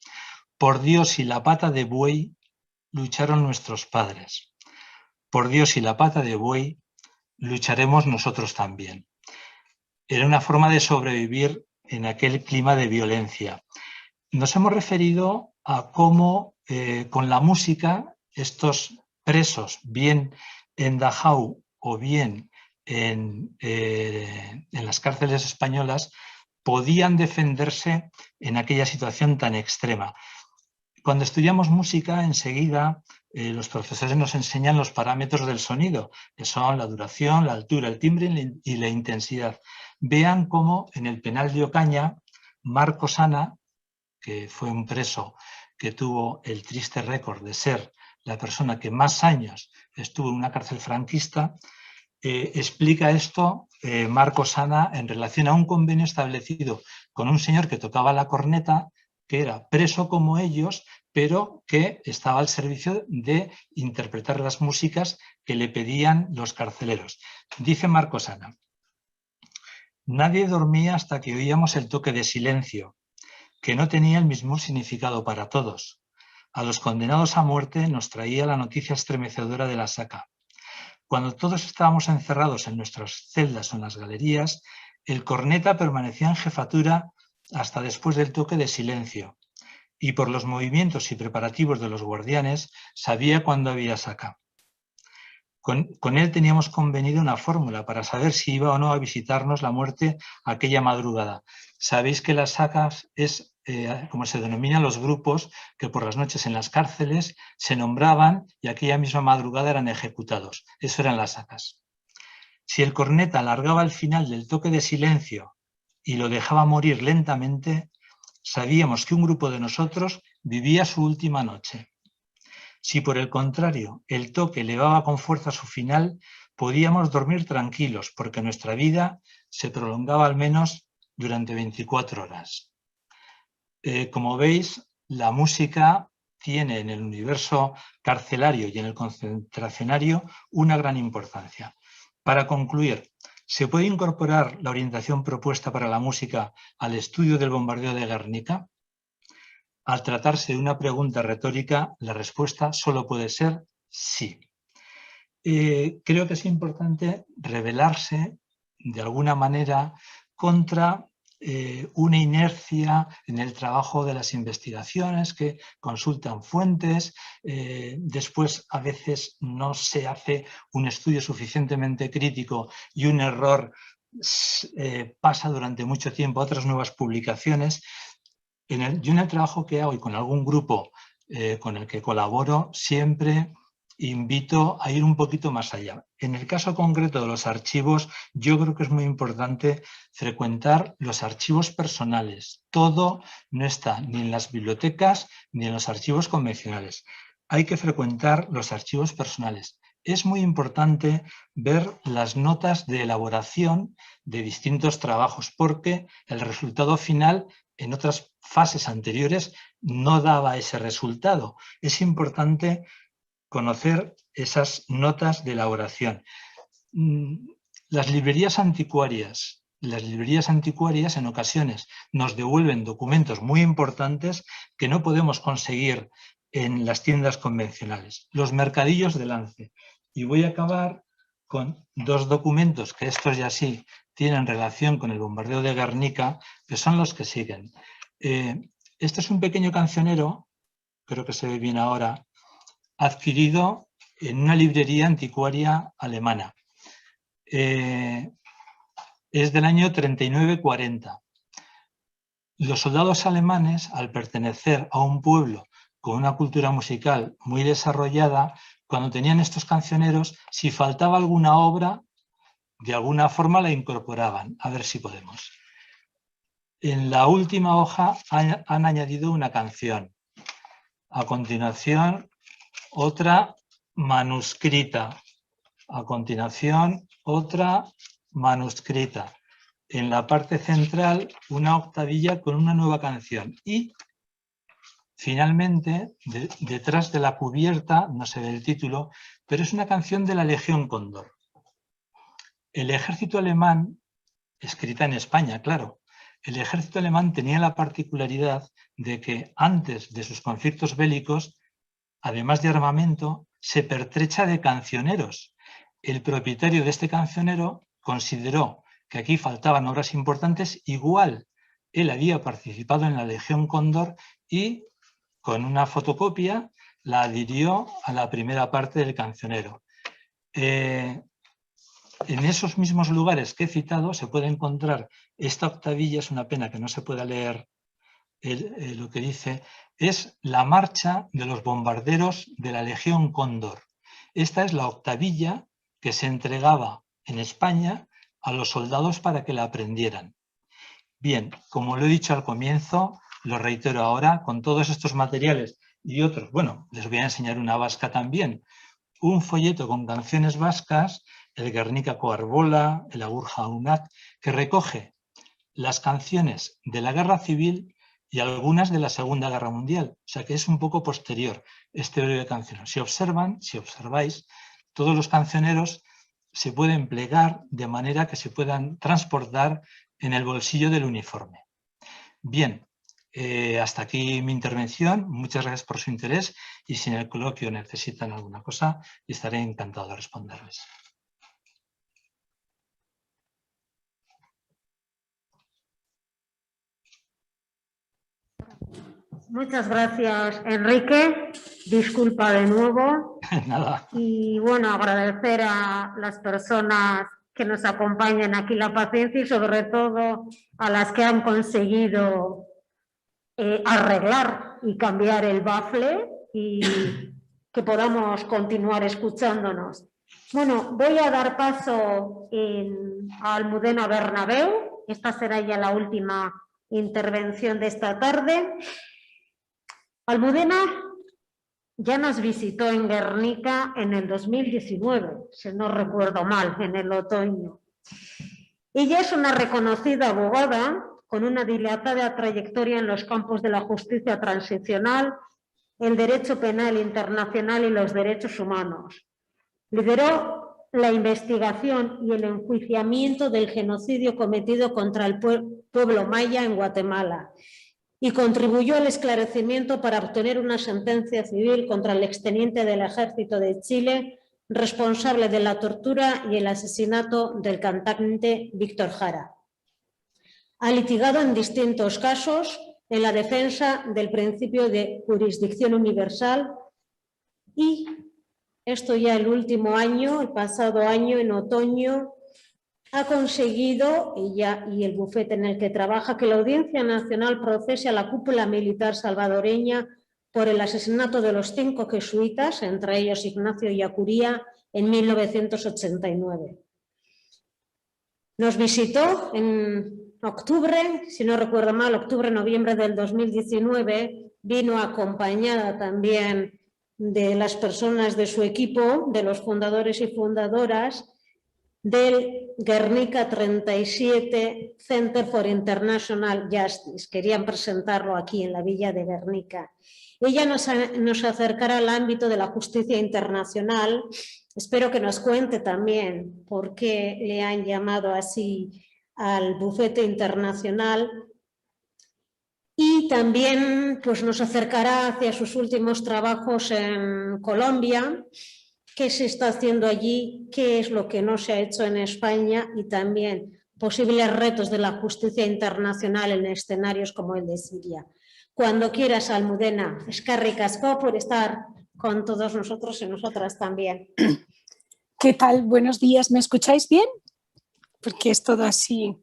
por Dios y la pata de buey, lucharon nuestros padres. Por Dios y la pata de buey, lucharemos nosotros también. Era una forma de sobrevivir en aquel clima de violencia. Nos hemos referido a cómo con la música estos presos, bien en Dachau o bien en las cárceles españolas, podían defenderse en aquella situación tan extrema. Cuando estudiamos música, enseguida los profesores nos enseñan los parámetros del sonido, que son la duración, la altura, el timbre y la intensidad. Vean cómo en el penal de Ocaña, Marco Sana, que fue un preso que tuvo el triste récord de ser la persona que más años estuvo en una cárcel franquista, explica esto Marco Sana en relación a un convenio establecido con un señor que tocaba la corneta, que era preso como ellos, pero que estaba al servicio de interpretar las músicas que le pedían los carceleros. Dice Marco Sana: nadie dormía hasta que oíamos el toque de silencio, que no tenía el mismo significado para todos. A los condenados a muerte nos traía la noticia estremecedora de la saca. Cuando todos estábamos encerrados en nuestras celdas o en las galerías, el corneta permanecía en jefatura hasta después del toque de silencio, y por los movimientos y preparativos de los guardianes sabía cuándo había saca. Con él teníamos convenido una fórmula para saber si iba o no a visitarnos la muerte aquella madrugada. Sabéis que las sacas es, como se denominan los grupos que por las noches en las cárceles se nombraban y aquella misma madrugada eran ejecutados. Eso eran las sacas. Si el corneta alargaba el final del toque de silencio y lo dejaba morir lentamente, sabíamos que un grupo de nosotros vivía su última noche. Si por el contrario el toque elevaba con fuerza su final, podíamos dormir tranquilos porque nuestra vida se prolongaba al menos durante 24 horas. Como veis, la música tiene en el universo carcelario y en el concentracionario una gran importancia. Para concluir, ¿se puede incorporar la orientación propuesta para la música al estudio del bombardeo de Guernica? Al tratarse de una pregunta retórica, la respuesta solo puede ser sí. Creo que es importante rebelarse de alguna manera contra una inercia en el trabajo de las investigaciones que consultan fuentes, después a veces no se hace un estudio suficientemente crítico y un error pasa durante mucho tiempo a otras nuevas publicaciones. Yo en el trabajo que hago y con algún grupo con el que colaboro, siempre invito a ir un poquito más allá. En el caso concreto de los archivos, yo creo que es muy importante frecuentar los archivos personales. Todo no está ni en las bibliotecas ni en los archivos convencionales. Hay que frecuentar los archivos personales. Es muy importante ver las notas de elaboración de distintos trabajos, porque el resultado final en otras fases anteriores no daba ese resultado. Es importante conocer esas notas de elaboración. Las librerías anticuarias en ocasiones nos devuelven documentos muy importantes que no podemos conseguir en las tiendas convencionales. Los mercadillos de Lance. Y voy a acabar con dos documentos que estos ya sí tienen relación con el bombardeo de Guernica, que son los que siguen. Este es un pequeño cancionero, creo que se ve bien ahora, adquirido en una librería anticuaria alemana. Es del año 39-40. Los soldados alemanes, al pertenecer a un pueblo con una cultura musical muy desarrollada, cuando tenían estos cancioneros, si faltaba alguna obra, de alguna forma la incorporaban. A ver si podemos. En la última hoja han añadido una canción. A continuación, otra manuscrita. A continuación, otra manuscrita. En la parte central, una octavilla con una nueva canción. Y, finalmente, detrás de la cubierta, no se ve el título, pero es una canción de la Legión Cóndor. El ejército alemán, escrita en España, claro, el ejército alemán tenía la particularidad de que antes de sus conflictos bélicos, además de armamento, se pertrecha de cancioneros. El propietario de este cancionero consideró que aquí faltaban obras importantes, igual él había participado en la Legión Cóndor y con una fotocopia la adhirió a la primera parte del cancionero. En esos mismos lugares que he citado se puede encontrar esta octavilla, es una pena que no se pueda leer lo que dice, es la marcha de los bombarderos de la Legión Cóndor. Esta es la octavilla que se entregaba en España a los soldados para que la aprendieran. Bien, como lo he dicho al comienzo, lo reitero ahora, con todos estos materiales y otros, bueno, les voy a enseñar una vasca también, un folleto con canciones vascas, el Guernica Coarbola, el Agur Jaunak, que recoge las canciones de la Guerra Civil y algunas de la Segunda Guerra Mundial. O sea que es un poco posterior este breve cancionero. Si observáis, todos los cancioneros se pueden plegar de manera que se puedan transportar en el bolsillo del uniforme. Bien, hasta aquí mi intervención. Muchas gracias por su interés y si en el coloquio necesitan alguna cosa, estaré encantado de responderles. Muchas gracias, Enrique. Disculpa de nuevo. Nada. Y bueno, agradecer a las personas que nos acompañan aquí la paciencia y sobre todo a las que han conseguido arreglar y cambiar el bafle y que podamos continuar escuchándonos. Bueno, voy a dar paso a Almudena Bernabeu. Esta será ya la última intervención de esta tarde. Almudena ya nos visitó en Guernica en el 2019, si no recuerdo mal, en el otoño. Ella es una reconocida abogada con una dilatada trayectoria en los campos de la justicia transicional, el derecho penal internacional y los derechos humanos. Lideró la investigación y el enjuiciamiento del genocidio cometido contra el pueblo maya en Guatemala y contribuyó al esclarecimiento para obtener una sentencia civil contra el exteniente del Ejército de Chile responsable de la tortura y el asesinato del cantante Víctor Jara. Ha litigado en distintos casos en la defensa del principio de jurisdicción universal y esto ya el último año, el pasado año, en otoño, ha conseguido, ella y el bufete en el que trabaja, que la Audiencia Nacional procese a la cúpula militar salvadoreña por el asesinato de los 5 jesuitas, entre ellos Ignacio Yacuría, en 1989. Nos visitó en octubre, si no recuerdo mal, octubre-noviembre del 2019, vino acompañada también de las personas de su equipo, de los fundadores y fundadoras, del Guernica 37 Center for International Justice. Querían presentarlo aquí en la villa de Guernica. Ella nos acercará al ámbito de la justicia internacional. Espero que nos cuente también por qué le han llamado así al bufete internacional. Y también pues, nos acercará hacia sus últimos trabajos en Colombia, qué se está haciendo allí, qué es lo que no se ha hecho en España y también posibles retos de la justicia internacional en escenarios como el de Siria. Cuando quieras, Almudena, eskerrik asko por estar con todos nosotros y nosotras también. ¿Qué tal? Buenos días. ¿Me escucháis bien? Porque es todo así.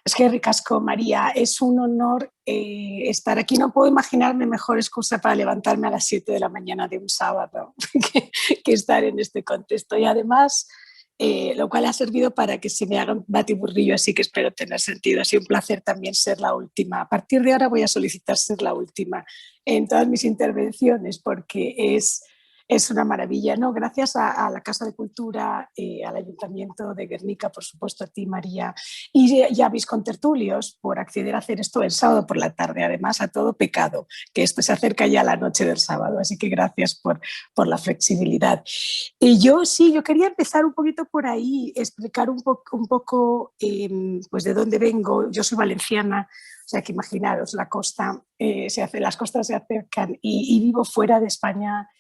Eskerrik asko, María. Es un honor estar aquí. No puedo imaginarme mejor excusa para levantarme a las 7 de la mañana de un sábado que estar en este contexto. Y además, lo cual ha servido para que se me haga un batiburrillo, así que espero tener sentido. Ha sido un placer también ser la última. A partir de ahora voy a solicitar ser la última en todas mis intervenciones porque es una maravilla, ¿no? Gracias a la Casa de Cultura, al Ayuntamiento de Guernica, por supuesto a ti, María, y a mis contertulios por acceder a hacer esto el sábado por la tarde, además a todo pecado, que esto se acerca ya a la noche del sábado, así que gracias por la flexibilidad. Y yo quería empezar un poquito por ahí, explicar un poco pues de dónde vengo. Yo soy valenciana, o sea que imaginaros, las costas se acercan y vivo fuera de España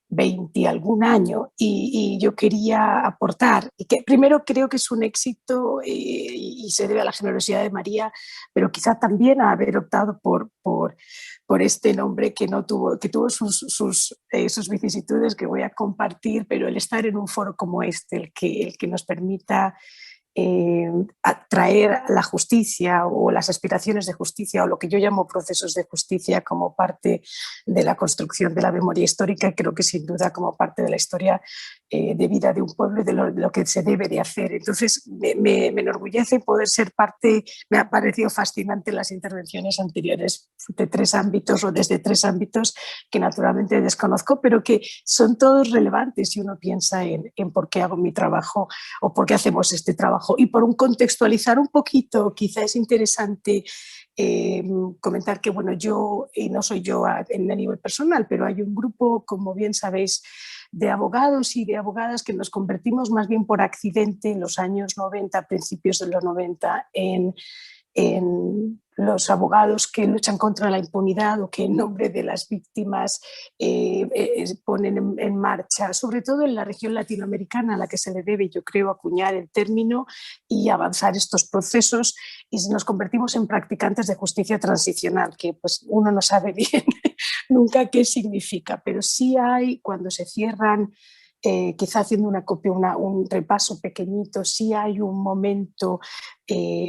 20 y algún año y yo quería aportar, y que primero creo que es un éxito y se debe a la generosidad de María, pero quizá también a haber optado por este nombre que tuvo sus vicisitudes que voy a compartir, pero el estar en un foro como este, el que nos permita atraer la justicia o las aspiraciones de justicia o lo que yo llamo procesos de justicia como parte de la construcción de la memoria histórica, creo que sin duda como parte de la historia de vida de un pueblo y de lo que se debe de hacer. Entonces me enorgullece poder ser parte. Me ha parecido fascinante las intervenciones anteriores de 3 ámbitos o desde 3 ámbitos que naturalmente desconozco, pero que son todos relevantes si uno piensa en por qué hago mi trabajo o por qué hacemos este trabajo. Y por contextualizar un poquito, quizá es interesante comentar que, bueno, yo, y no soy yo a nivel personal, pero hay un grupo, como bien sabéis, de abogados y de abogadas que nos convertimos más bien por accidente en los años 90, principios de los 90, en los abogados que luchan contra la impunidad o que en nombre de las víctimas ponen en marcha, sobre todo en la región latinoamericana a la que se le debe, yo creo, acuñar el término y avanzar estos procesos, y nos convertimos en practicantes de justicia transicional, que pues uno no sabe bien nunca qué significa, pero sí hay, cuando se cierran, quizá haciendo una copia, un repaso pequeñito, sí hay un momento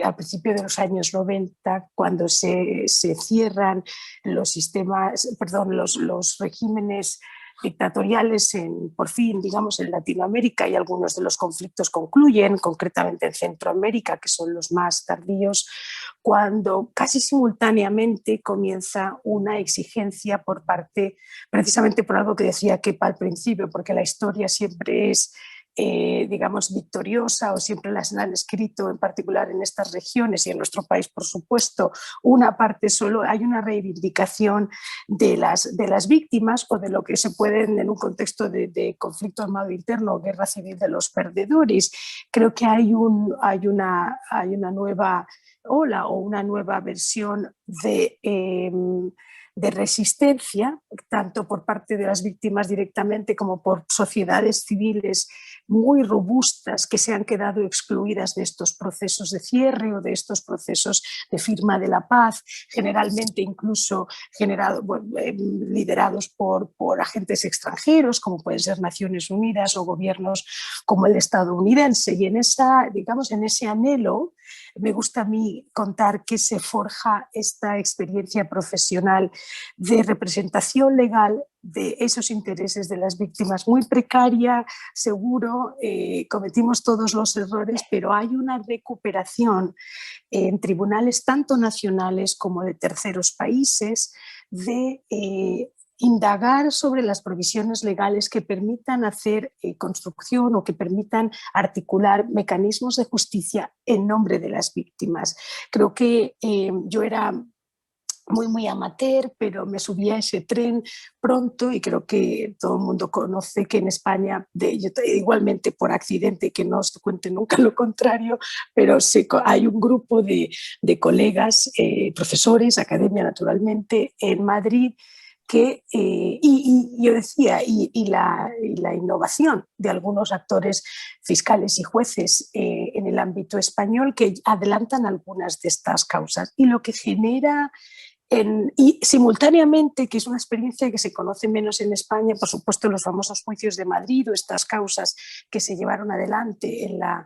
al principio de los años 90, cuando se cierran los sistemas, perdón, los regímenes dictatoriales por fin, digamos, en Latinoamérica, y algunos de los conflictos concluyen, concretamente en Centroamérica, que son los más tardíos, cuando casi simultáneamente comienza una exigencia por parte, precisamente por algo que decía Kepa al principio, porque la historia siempre es digamos, victoriosa, o siempre las han escrito, en particular en estas regiones y en nuestro país, por supuesto, una parte solo. Hay una reivindicación de las víctimas o de lo que se puede en un contexto de conflicto armado interno o guerra civil de los perdedores. Creo que hay una nueva ola o una nueva versión de resistencia, tanto por parte de las víctimas directamente como por sociedades civiles muy robustas que se han quedado excluidas de estos procesos de cierre o de estos procesos de firma de la paz, generalmente incluso liderados por agentes extranjeros, como pueden ser Naciones Unidas o gobiernos como el estadounidense. Y en ese anhelo, me gusta a mí contar que se forja esta experiencia profesional de representación legal de esos intereses de las víctimas, muy precaria, seguro, cometimos todos los errores, pero hay una recuperación en tribunales tanto nacionales como de terceros países de indagar sobre las provisiones legales que permitan hacer construcción o que permitan articular mecanismos de justicia en nombre de las víctimas. Creo que yo era muy amateur, pero me subí a ese tren pronto, y creo que todo el mundo conoce que en España, igualmente por accidente, que no os cuente nunca lo contrario, pero hay un grupo de colegas, profesores, academia naturalmente, en Madrid, que, y yo decía, y la innovación de algunos actores fiscales y jueces en el ámbito español que adelantan algunas de estas causas. Y lo que genera Y simultáneamente, que es una experiencia que se conoce menos en España, por supuesto los famosos juicios de Madrid o estas causas que se llevaron adelante en la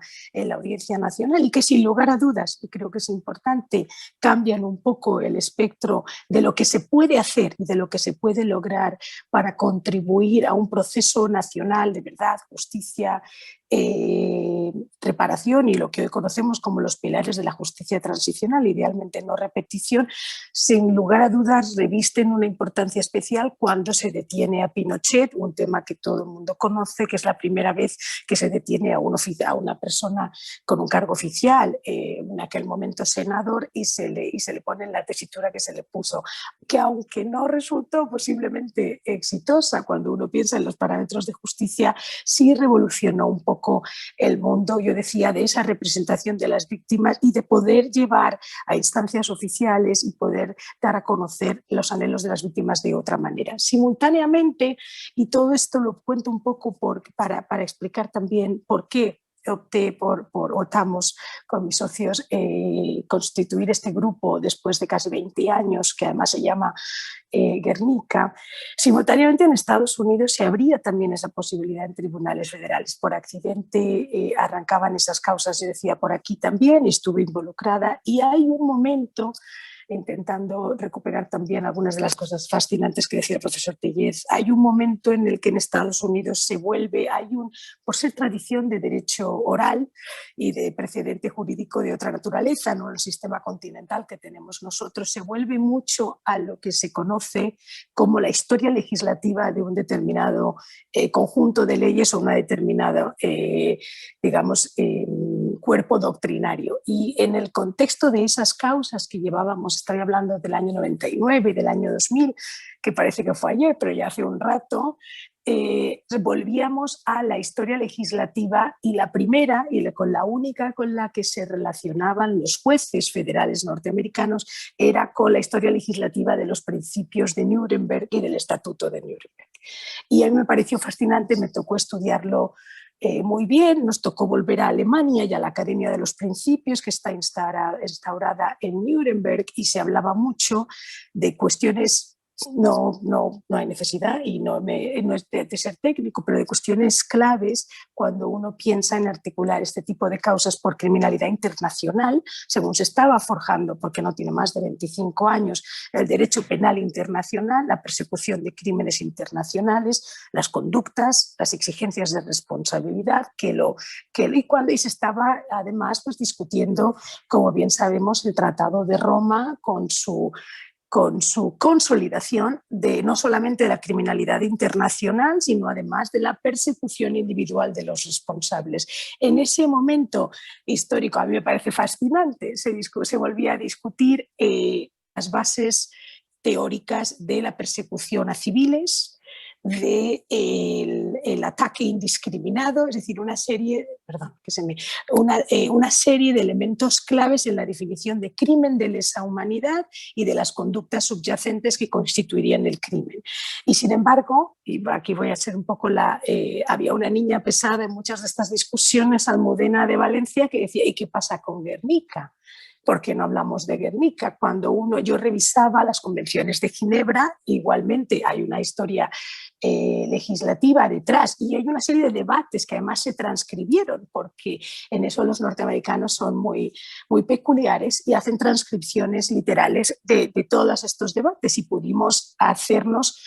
Audiencia Nacional y que sin lugar a dudas, y creo que es importante, cambian un poco el espectro de lo que se puede hacer y de lo que se puede lograr para contribuir a un proceso nacional de verdad, justicia, reparación y lo que hoy conocemos como los pilares de la justicia transicional, idealmente no repetición, sin lugar a dudas revisten una importancia especial cuando se detiene a Pinochet, un tema que todo el mundo conoce, que es la primera vez que se detiene a una persona con un cargo oficial, en aquel momento senador, y se le pone en la tesitura que se le puso, que aunque no resultó posiblemente exitosa cuando uno piensa en los parámetros de justicia, sí revolucionó un poco el mundo, yo decía, de esa representación de las víctimas y de poder llevar a instancias oficiales y poder dar a conocer los anhelos de las víctimas de otra manera. Simultáneamente, y todo esto lo cuento un poco para explicar también por qué optamos con mis socios constituir este grupo después de casi 20 años, que además se llama Guernica. Simultáneamente en Estados Unidos se abría también esa posibilidad en tribunales federales. Por accidente arrancaban esas causas, yo decía, por aquí también, estuve involucrada y hay un momento, intentando recuperar también algunas de las cosas fascinantes que decía el profesor Tellez, hay un momento en el que en Estados Unidos se vuelve, por ser tradición de derecho oral y de precedente jurídico de otra naturaleza, no el sistema continental que tenemos nosotros, se vuelve mucho a lo que se conoce como la historia legislativa de un determinado conjunto de leyes o una determinada, cuerpo doctrinario. Y en el contexto de esas causas que llevábamos, estoy hablando del año 99 y del año 2000, que parece que fue ayer, pero ya hace un rato, volvíamos a la historia legislativa y la primera y con la única con la que se relacionaban los jueces federales norteamericanos era con la historia legislativa de los principios de Nuremberg y del Estatuto de Nuremberg. Y a mí me pareció fascinante, me tocó estudiarlo muy bien, nos tocó volver a Alemania y a la Academia de los Principios, que está instaurada en Nuremberg, y se hablaba mucho de cuestiones, no hay necesidad y no es de ser técnico, pero de cuestiones claves cuando uno piensa en articular este tipo de causas por criminalidad internacional, según se estaba forjando, porque no tiene más de 25 años, el derecho penal internacional, la persecución de crímenes internacionales, las conductas, las exigencias de responsabilidad, y se estaba además pues, discutiendo, como bien sabemos, el Tratado de Roma con su consolidación de no solamente de la criminalidad internacional, sino además de la persecución individual de los responsables. En ese momento histórico, a mí me parece fascinante, se volvía a discutir las bases teóricas de la persecución a civiles, del ataque indiscriminado, es decir, una serie de elementos claves en la definición de crimen de lesa humanidad y de las conductas subyacentes que constituirían el crimen. Y sin embargo, y aquí voy a ser un poco había una niña pesada en muchas de estas discusiones, Almudena de Valencia, que decía, ¿y qué pasa con Guernica? ¿Por qué no hablamos de Guernica? Yo revisaba las convenciones de Ginebra, igualmente hay una historia legislativa detrás y hay una serie de debates que además se transcribieron, porque en eso los norteamericanos son muy, muy peculiares y hacen transcripciones literales de todos estos debates, y pudimos hacernos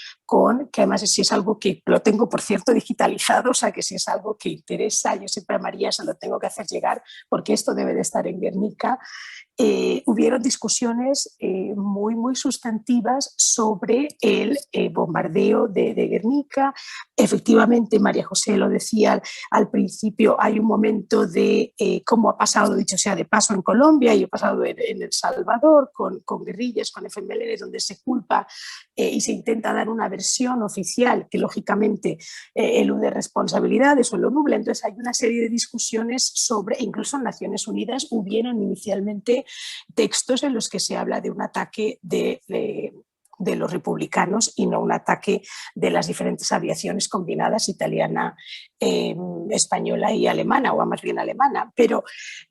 que además si es algo que lo tengo, por cierto, digitalizado, o sea que si es algo que interesa, yo siempre a María se lo tengo que hacer llegar, porque esto debe de estar en Guernica. Hubieron discusiones muy, muy sustantivas sobre el bombardeo de Guernica. Efectivamente, María José lo decía al principio, hay un momento de cómo ha pasado, dicho sea de paso, en Colombia y ha pasado en El Salvador con guerrillas, con FMLN, donde se culpa y se intenta dar una versión oficial que lógicamente elude responsabilidades o lo nubla. Entonces hay una serie de discusiones sobre, incluso en Naciones Unidas hubieron inicialmente textos en los que se habla de un ataque de de los republicanos y no un ataque de las diferentes aviaciones combinadas italiana, española y alemana, o más bien alemana. Pero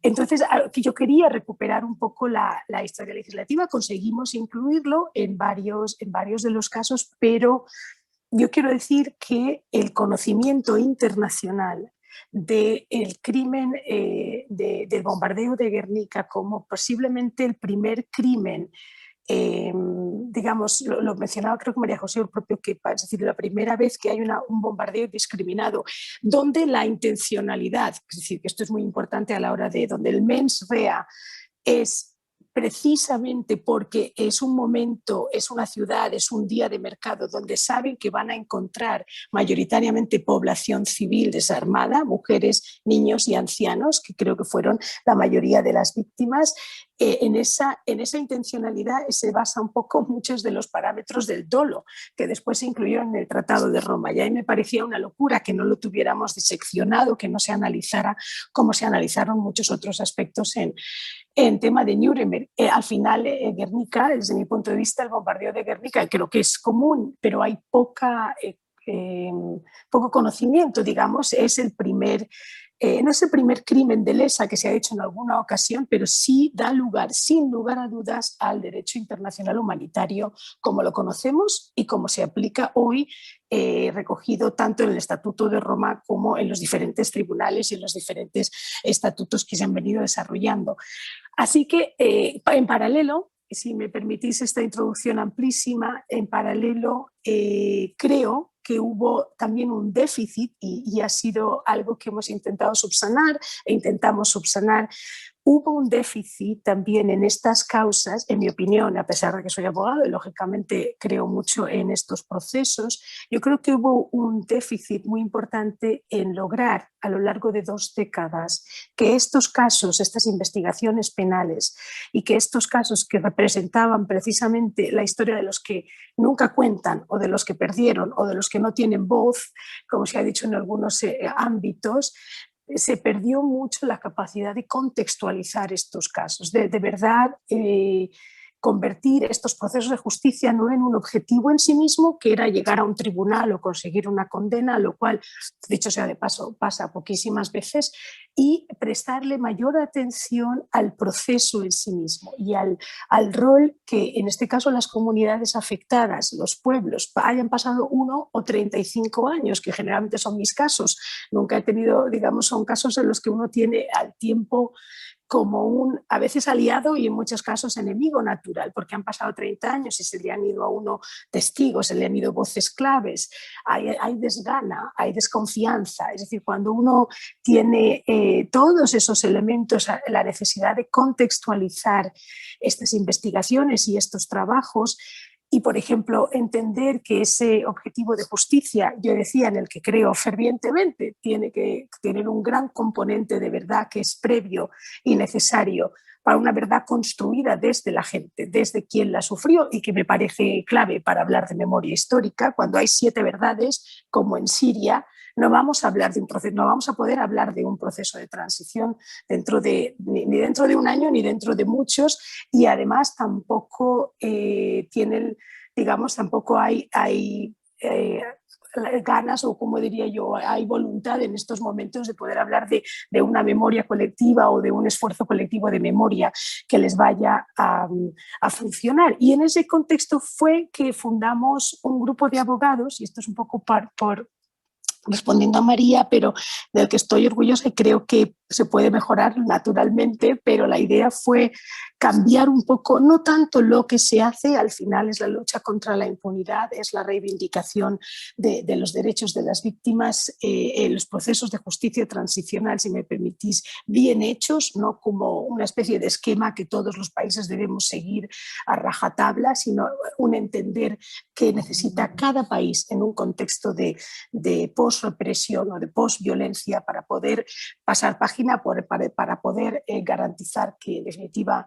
entonces yo quería recuperar un poco la historia legislativa, conseguimos incluirlo en varios de los casos, pero yo quiero decir que el conocimiento internacional del crimen del bombardeo de Guernica como posiblemente el primer crimen, digamos, lo mencionaba creo que María José el propio Kepa, es decir, la primera vez que hay un bombardeo discriminado, donde la intencionalidad, es decir, que esto es muy importante a la hora de donde el mens rea es precisamente porque es un momento, es una ciudad, es un día de mercado donde saben que van a encontrar mayoritariamente población civil desarmada, mujeres, niños y ancianos, que creo que fueron la mayoría de las víctimas. En esa intencionalidad se basa un poco muchos de los parámetros del dolo, que después se incluyeron en el Tratado de Roma. Y ahí me parecía una locura que no lo tuviéramos diseccionado, que no se analizara como se analizaron muchos otros aspectos en tema de Nuremberg. Al final, Guernica, desde mi punto de vista, el bombardeo de Guernica, creo que es común, pero hay poco conocimiento, digamos, es el primer... no es el primer crimen de lesa que se ha hecho en alguna ocasión, pero sí da lugar, sin lugar a dudas, al derecho internacional humanitario como lo conocemos y como se aplica hoy, recogido tanto en el Estatuto de Roma como en los diferentes tribunales y en los diferentes estatutos que se han venido desarrollando. Así que, en paralelo, si me permitís esta introducción amplísima, en paralelo creo que hubo también un déficit y ha sido algo que hemos intentado subsanar e intentamos subsanar. Hubo un déficit también en estas causas, en mi opinión, a pesar de que soy abogado y lógicamente creo mucho en estos procesos, yo creo que hubo un déficit muy importante en lograr a lo largo de 2 décadas que estos casos, estas investigaciones penales y que estos casos que representaban precisamente la historia de los que nunca cuentan o de los que perdieron o de los que no tienen voz, como se ha dicho en algunos ámbitos, se perdió mucho la capacidad de contextualizar estos casos, de verdad convertir estos procesos de justicia no en un objetivo en sí mismo, que era llegar a un tribunal o conseguir una condena, lo cual, dicho sea de paso, pasa poquísimas veces, y prestarle mayor atención al proceso en sí mismo y al rol que, en este caso, las comunidades afectadas, los pueblos, hayan pasado 1 o 35 años, que generalmente son mis casos. Nunca he tenido, digamos, son casos en los que uno tiene al tiempo como un, a veces aliado y en muchos casos enemigo natural, porque han pasado 30 años y se le han ido a uno testigos, se le han ido voces claves, hay desgana, hay desconfianza. Es decir, cuando uno tiene todos esos elementos, la necesidad de contextualizar estas investigaciones y estos trabajos, y, por ejemplo, entender que ese objetivo de justicia, yo decía, en el que creo fervientemente, tiene que tener un gran componente de verdad que es previo y necesario para una verdad construida desde la gente, desde quien la sufrió, y que me parece clave para hablar de memoria histórica. Cuando hay 7 verdades, como en Siria, no vamos a hablar de un proceso, no vamos a poder hablar de un proceso de transición ni dentro de un año ni dentro de muchos, y además tampoco tienen, digamos, tampoco hay ganas, o como diría yo, hay voluntad en estos momentos de poder hablar de una memoria colectiva o de un esfuerzo colectivo de memoria que les vaya a funcionar. Y en ese contexto fue que fundamos un grupo de abogados, y esto es un poco por respondiendo a María, pero del que estoy orgullosa y creo que se puede mejorar naturalmente, pero la idea fue cambiar un poco, no tanto lo que se hace, al final es la lucha contra la impunidad, es la reivindicación de los derechos de las víctimas, los procesos de justicia transicional, si me permitís, bien hechos, no como una especie de esquema que todos los países debemos seguir a rajatabla, sino un entender que necesita cada país en un contexto de post-represión o de post-violencia para poder pasar página, para poder garantizar que en definitiva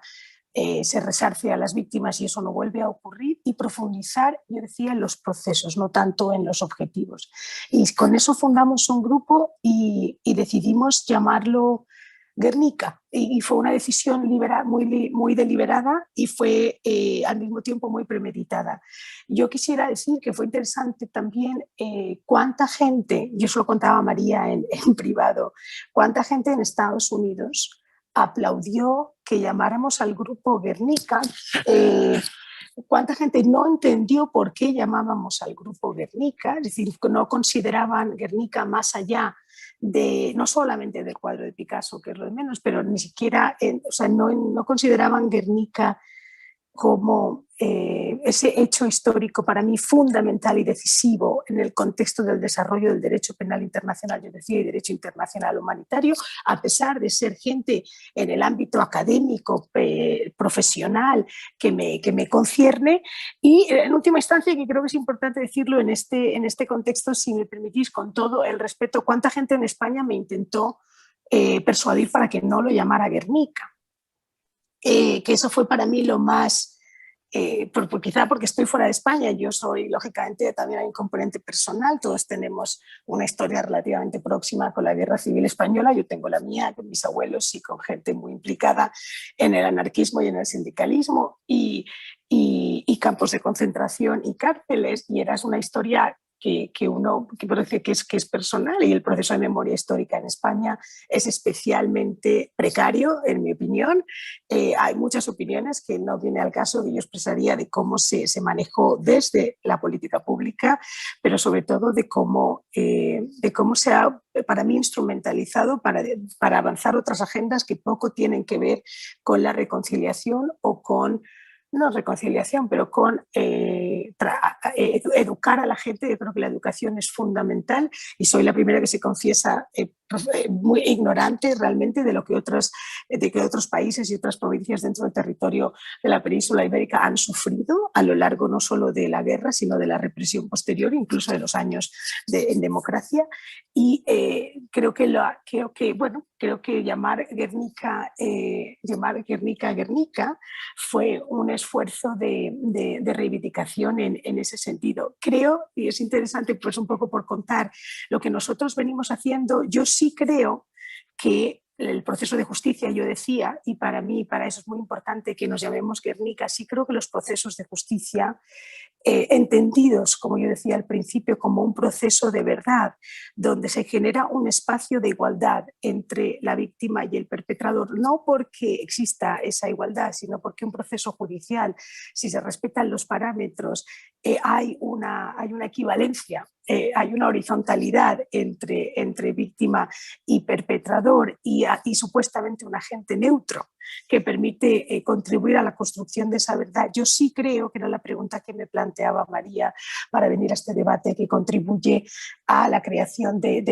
se resarce a las víctimas y eso no vuelve a ocurrir, y profundizar, yo decía, en los procesos, no tanto en los objetivos. Y con eso fundamos un grupo y decidimos llamarlo Guernica, y fue una decisión muy deliberada y fue al mismo tiempo muy premeditada. Yo quisiera decir que fue interesante también cuánta gente, yo se lo contaba a María en privado, cuánta gente en Estados Unidos aplaudió que llamáramos al grupo Guernica, cuánta gente no entendió por qué llamábamos al grupo Guernica, es decir, no consideraban Guernica más allá de, no solamente del cuadro de Picasso, que es lo de menos, pero ni siquiera, o sea, no consideraban Guernica como ese hecho histórico para mí fundamental y decisivo en el contexto del desarrollo del derecho penal internacional, yo decía, y derecho internacional humanitario, a pesar de ser gente en el ámbito académico, profesional, que me concierne. Y en última instancia, que creo que es importante decirlo en este contexto, si me permitís, con todo el respeto, cuánta gente en España me intentó persuadir para que no lo llamara Guernica. Que eso fue para mí lo más, quizá porque estoy fuera de España, yo soy, lógicamente, también hay un componente personal, todos tenemos una historia relativamente próxima con la Guerra Civil Española, yo tengo la mía con mis abuelos y con gente muy implicada en el anarquismo y en el sindicalismo y campos de concentración y cárceles, y era una historia que parece que es personal, y el proceso de memoria histórica en España es especialmente precario, en mi opinión. Hay muchas opiniones que no viene al caso que yo expresaría de cómo se manejó desde la política pública, pero sobre todo de cómo se ha, para mí, instrumentalizado para avanzar otras agendas que poco tienen que ver con la reconciliación o con, no reconciliación, pero con educar a la gente. Yo creo que la educación es fundamental y soy la primera que se confiesa muy ignorante realmente de que otros países y otras provincias dentro del territorio de la península ibérica han sufrido a lo largo no solo de la guerra, sino de la represión posterior, incluso de los años en democracia. Y creo que llamar Guernica Guernica fue un esfuerzo de reivindicación en ese sentido. Creo, y es interesante pues un poco por contar lo que nosotros venimos haciendo, yo sí creo que el proceso de justicia, yo decía, y para mí, para eso es muy importante que nos llamemos Guernica, sí creo que los procesos de justicia, entendidos, como yo decía al principio, como un proceso de verdad, donde se genera un espacio de igualdad entre la víctima y el perpetrador, no porque exista esa igualdad, sino porque un proceso judicial, si se respetan los parámetros, hay una equivalencia, hay una horizontalidad entre víctima y perpetrador y supuestamente un agente neutro que permite contribuir a la construcción de esa verdad. Yo sí creo, que era la pregunta que me planteaba María para venir a este debate, que contribuye a la creación de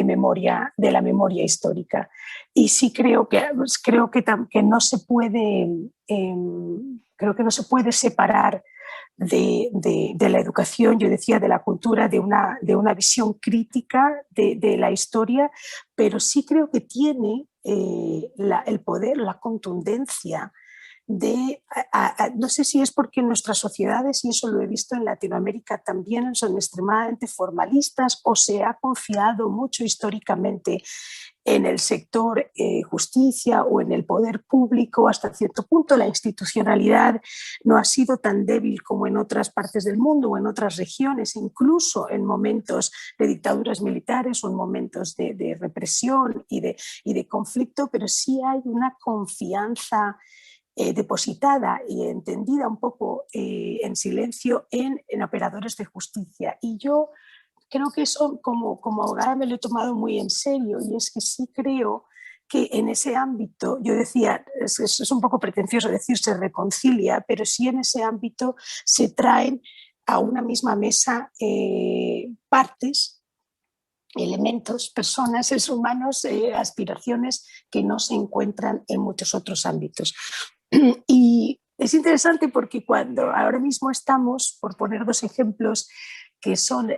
la memoria histórica. Y sí creo que no se puede, creo que no se puede separar de la educación, yo decía, de la cultura, de una visión crítica de la historia, pero sí creo que tiene el poder, la contundencia no sé si es porque nuestras sociedades, y eso lo he visto en Latinoamérica también, son extremadamente formalistas, o se ha confiado mucho históricamente en el sector justicia o en el poder público. Hasta cierto punto la institucionalidad no ha sido tan débil como en otras partes del mundo o en otras regiones, incluso en momentos de dictaduras militares o en momentos de represión y de conflicto, pero sí hay una confianza depositada y entendida un poco en silencio en operadores de justicia. Y yo creo que eso, como abogada, me lo he tomado muy en serio, y es que sí creo que en ese ámbito, yo decía, es un poco pretencioso decir se reconcilia, pero sí en ese ámbito se traen a una misma mesa partes, elementos, personas, seres humanos, aspiraciones que no se encuentran en muchos otros ámbitos. Y es interesante porque cuando ahora mismo estamos, por poner dos ejemplos que son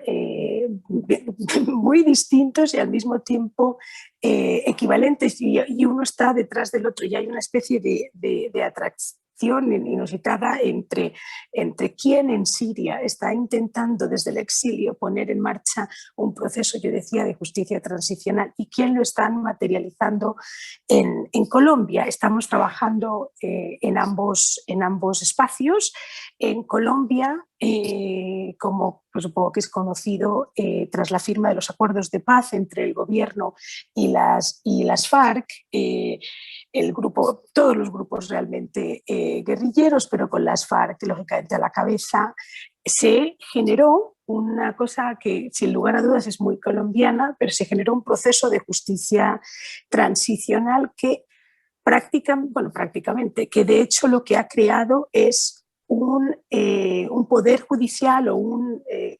muy distintos y al mismo tiempo equivalentes, y uno está detrás del otro, y hay una especie de inusitada entre quién en Siria está intentando desde el exilio poner en marcha un proceso, yo decía, de justicia transicional y quién lo están materializando en Colombia. Estamos trabajando en ambos espacios. En Colombia, como pues supongo que es conocido, tras la firma de los acuerdos de paz entre el gobierno y las FARC, todos los grupos realmente guerrilleros, pero con las FARC lógicamente a la cabeza, se generó una cosa que sin lugar a dudas es muy colombiana, pero se generó un proceso de justicia transicional que prácticamente, que de hecho lo que ha creado es un poder judicial o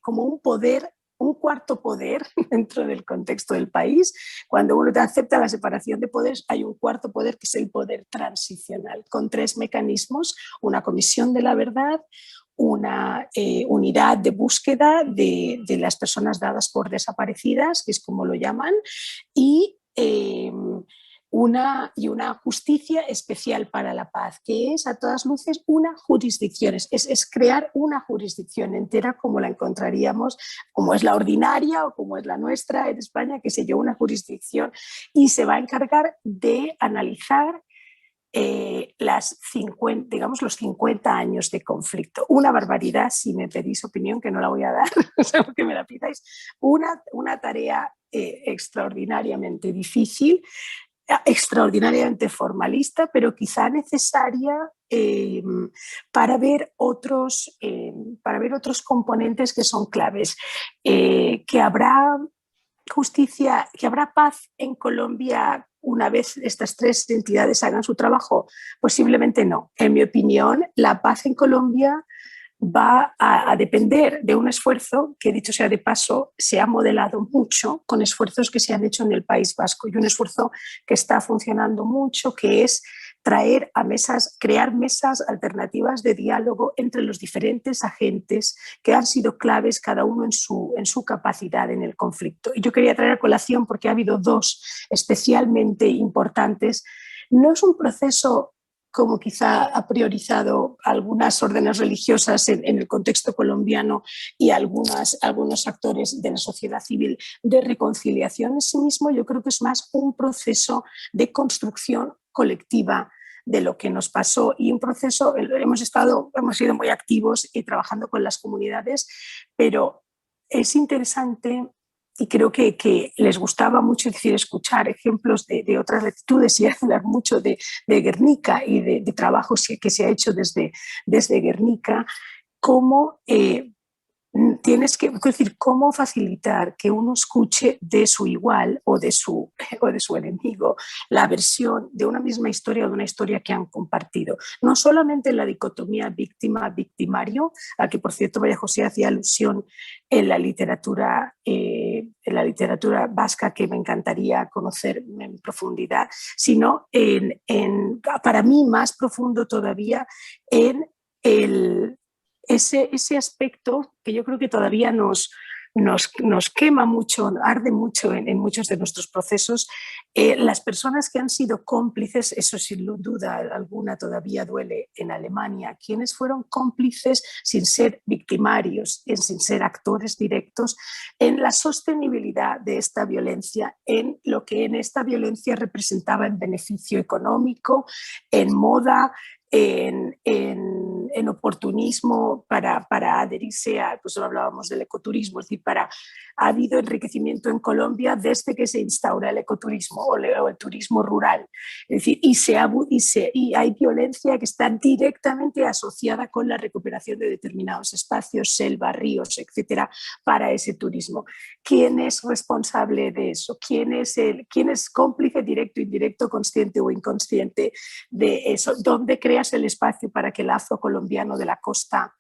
como un poder, un cuarto poder dentro del contexto del país. Cuando uno acepta la separación de poderes, hay un cuarto poder que es el poder transicional, con 3 mecanismos: una comisión de la verdad, una unidad de búsqueda de las personas dadas por desaparecidas, que es como lo llaman, y una justicia especial para la paz, que es a todas luces una jurisdicción, es crear una jurisdicción entera como la encontraríamos, como es la ordinaria o como es la nuestra en España, que se lleva una jurisdicción y se va a encargar de analizar los 50 años de conflicto. Una barbaridad, si me pedís opinión, que no la voy a dar, que me la pidáis, una tarea extraordinariamente difícil, extraordinariamente formalista, pero quizá necesaria para ver otros componentes que son claves. Que habrá justicia, que habrá paz en Colombia una vez estas 3 entidades hagan su trabajo, posiblemente no. En mi opinión, la paz en Colombia va a depender de un esfuerzo que, dicho sea de paso, se ha modelado mucho con esfuerzos que se han hecho en el País Vasco, y un esfuerzo que está funcionando mucho, que es crear mesas alternativas de diálogo entre los diferentes agentes que han sido claves cada uno en su capacidad en el conflicto. Y yo quería traer a colación, porque ha habido 2 especialmente importantes. No es un proceso como quizá ha priorizado algunas órdenes religiosas en el contexto colombiano y algunos actores de la sociedad civil, de reconciliación en sí mismo. Yo creo que es más un proceso de construcción colectiva de lo que nos pasó, y un proceso, hemos sido muy activos y trabajando con las comunidades, pero es interesante. Y creo que les gustaba mucho, decir, escuchar ejemplos de otras latitudes y hablar mucho de Guernica y de trabajos que se ha hecho desde Guernica, cómo tienes que decir, cómo facilitar que uno escuche de su igual o de su enemigo la versión de una misma historia o de una historia que han compartido. No solamente la dicotomía víctima-victimario, a que por cierto María José hacía alusión en la literatura vasca, que me encantaría conocer en profundidad, sino para mí más profundo todavía en ese aspecto que yo creo que todavía nos quema mucho, arde mucho en muchos de nuestros procesos. Las personas que han sido cómplices, eso sin duda alguna todavía duele en Alemania, quienes fueron cómplices sin ser victimarios, sin ser actores directos, en la sostenibilidad de esta violencia, en lo que en esta violencia representaba en beneficio económico, en moda, en oportunismo para adherirse a, pues hablábamos del ecoturismo, es decir, ha habido enriquecimiento en Colombia desde que se instaura el ecoturismo o el turismo rural. Es decir, y hay violencia que está directamente asociada con la recuperación de determinados espacios, selva, ríos, etcétera, para ese turismo. ¿Quién es responsable de eso? ¿Quién es cómplice directo, indirecto, consciente o inconsciente de eso? ¿Dónde creas el espacio para que el afrocolombiano de la costa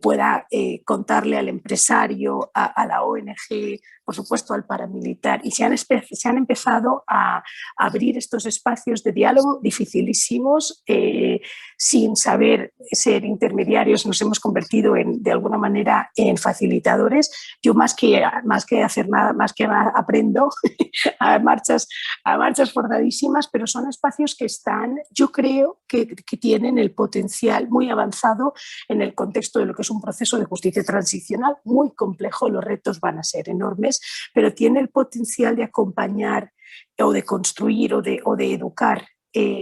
pueda contarle al empresario, a la ONG, por supuesto al paramilitar, y se han empezado a abrir estos espacios de diálogo dificilísimos, sin saber ser intermediarios nos hemos convertido de alguna manera en facilitadores. Yo más que hacer nada, más que aprendo a marchas forzadísimas, pero son espacios que están, yo creo que tienen el potencial muy avanzado en el contexto de lo que es un proceso de justicia transicional muy complejo. Los retos van a ser enormes, pero tiene el potencial de acompañar o de construir o de educar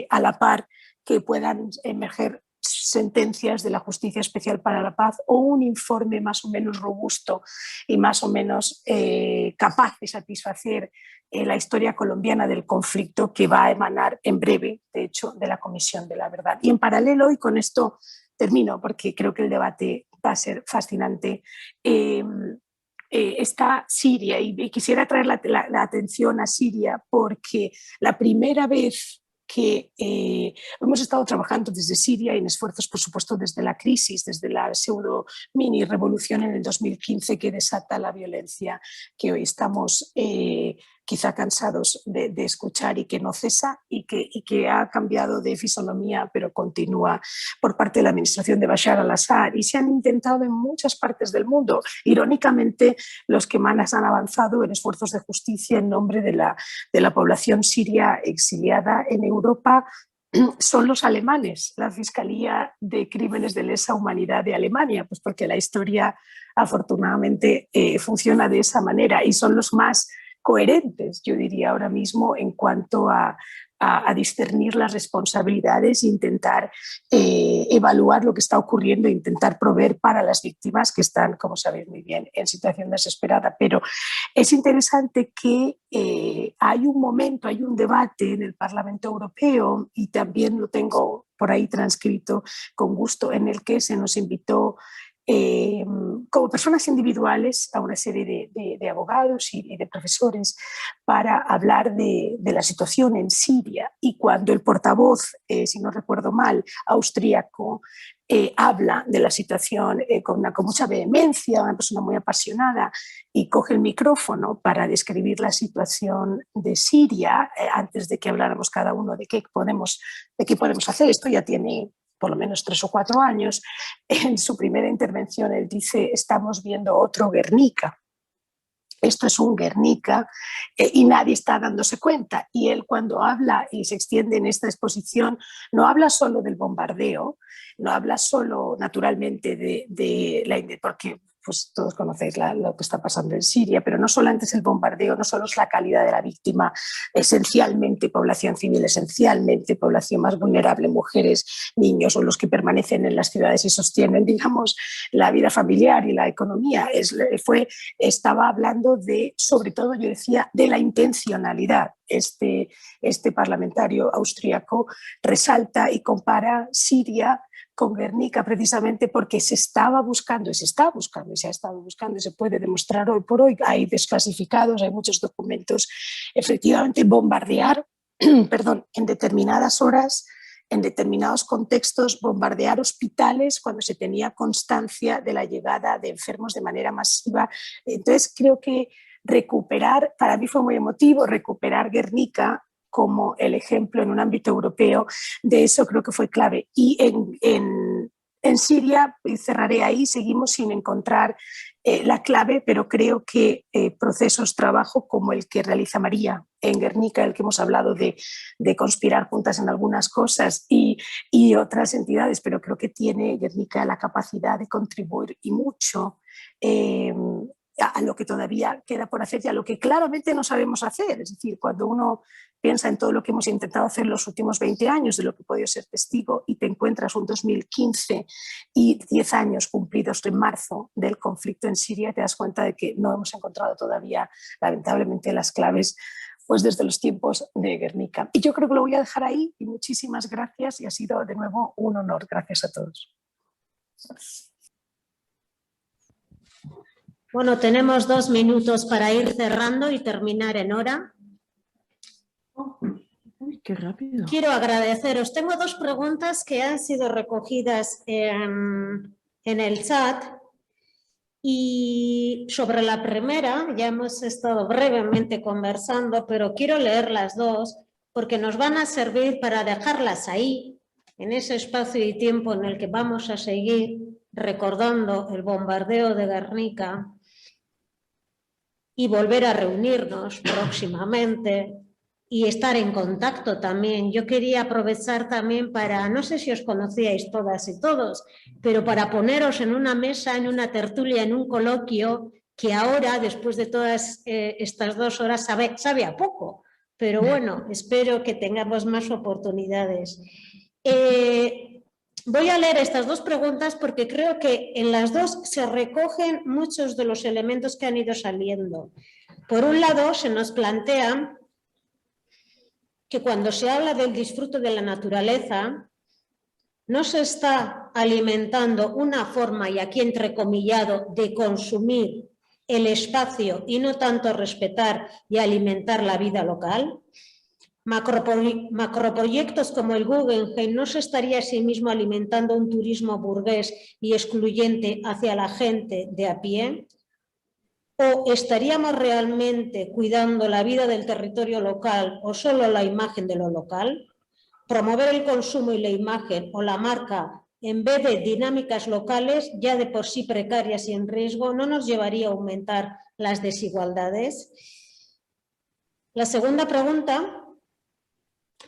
a la par que puedan emerger sentencias de la Justicia Especial para la Paz o un informe más o menos robusto y más o menos capaz de satisfacer la historia colombiana del conflicto, que va a emanar en breve, de hecho, de la Comisión de la Verdad. Y en paralelo, y con esto termino porque creo que el debate va a ser fascinante, está Siria, y quisiera traer la atención a Siria porque la primera vez que hemos estado trabajando desde Siria en esfuerzos, por supuesto, desde la crisis, desde la pseudo mini revolución en el 2015 que desata la violencia que hoy estamos quizá cansados de escuchar y que no cesa y que ha cambiado de fisonomía pero continúa por parte de la administración de Bashar al-Assad, y se han intentado en muchas partes del mundo. Irónicamente, los que más han avanzado en esfuerzos de justicia en nombre de la población siria exiliada en Europa son los alemanes, la Fiscalía de Crímenes de Lesa Humanidad de Alemania, pues porque la historia afortunadamente funciona de esa manera, y son los más coherentes, yo diría ahora mismo, en cuanto a discernir las responsabilidades e intentar evaluar lo que está ocurriendo e intentar proveer para las víctimas que están, como sabéis muy bien, en situación desesperada. Pero es interesante que hay un momento, hay un debate en el Parlamento Europeo, y también lo tengo por ahí transcrito con gusto, en el que se nos invitó como personas individuales a una serie de abogados y de profesores para hablar de la situación en Siria. Y cuando el portavoz, si no recuerdo mal, austríaco, habla de la situación con mucha vehemencia, una persona muy apasionada, y coge el micrófono para describir la situación de Siria, antes de que habláramos cada uno de qué podemos hacer, esto ya tiene por lo menos 3 o 4 años, en su primera intervención él dice: estamos viendo otro Guernica. Esto es un Guernica y nadie está dándose cuenta. Y él, cuando habla y se extiende en esta exposición, no habla solo del bombardeo, no habla solo, naturalmente, porque pues todos conocéis lo que está pasando en Siria, pero no solamente es el bombardeo, no solo es la calidad de la víctima, esencialmente población civil, esencialmente población más vulnerable, mujeres, niños o los que permanecen en las ciudades y sostienen, digamos, la vida familiar y la economía. Estaba hablando de, sobre todo, yo decía, de la intencionalidad. Este parlamentario austríaco resalta y compara Siria con Guernica precisamente porque se estaba buscando y se ha estado buscando y se puede demostrar hoy por hoy. Hay desclasificados, hay muchos documentos. Efectivamente, bombardear en determinadas horas, en determinados contextos, bombardear hospitales cuando se tenía constancia de la llegada de enfermos de manera masiva. Entonces creo que para mí fue muy emotivo recuperar Guernica como el ejemplo en un ámbito europeo de eso. Creo que fue clave. Y en Siria, y cerraré ahí, seguimos sin encontrar la clave, pero creo que procesos, trabajo como el que realiza María en Guernica, el que hemos hablado de conspirar juntas en algunas cosas, y otras entidades, pero creo que tiene Guernica la capacidad de contribuir y mucho a lo que todavía queda por hacer y a lo que claramente no sabemos hacer. Es decir, cuando uno piensa en todo lo que hemos intentado hacer los últimos 20 años, de lo que he podido ser testigo, y te encuentras un 2015 y 10 años cumplidos en marzo del conflicto en Siria, te das cuenta de que no hemos encontrado todavía, lamentablemente, las claves pues desde los tiempos de Guernica. Y yo creo que lo voy a dejar ahí, y muchísimas gracias, y ha sido de nuevo un honor. Gracias a todos. Bueno, tenemos 2 minutos para ir cerrando y terminar en hora. Uy, qué rápido. Quiero agradeceros. Tengo 2 preguntas que han sido recogidas en el chat. Y sobre la primera, ya hemos estado brevemente conversando, pero quiero leer las dos porque nos van a servir para dejarlas ahí, en ese espacio y tiempo en el que vamos a seguir recordando el bombardeo de Guernica y volver a reunirnos próximamente y estar en contacto también. Yo quería aprovechar también para, no sé si os conocíais todas y todos, pero para poneros en una mesa, en una tertulia, en un coloquio, que ahora, después de todas estas 2 horas, sabe a poco. Pero bueno, espero que tengamos más oportunidades. Voy a leer estas 2 preguntas porque creo que en las 2 se recogen muchos de los elementos que han ido saliendo. Por un lado, se nos plantea que cuando se habla del disfrute de la naturaleza, no se está alimentando una forma, y aquí entrecomillado, de consumir el espacio y no tanto respetar y alimentar la vida local. Macroproyectos como el Guggenheim no se estaría a sí mismo alimentando un turismo burgués y excluyente hacia la gente de a pie. ¿O estaríamos realmente cuidando la vida del territorio local o solo la imagen de lo local? Promover el consumo y la imagen o la marca en vez de dinámicas locales ya de por sí precarias y en riesgo no nos llevaría a aumentar las desigualdades. La segunda pregunta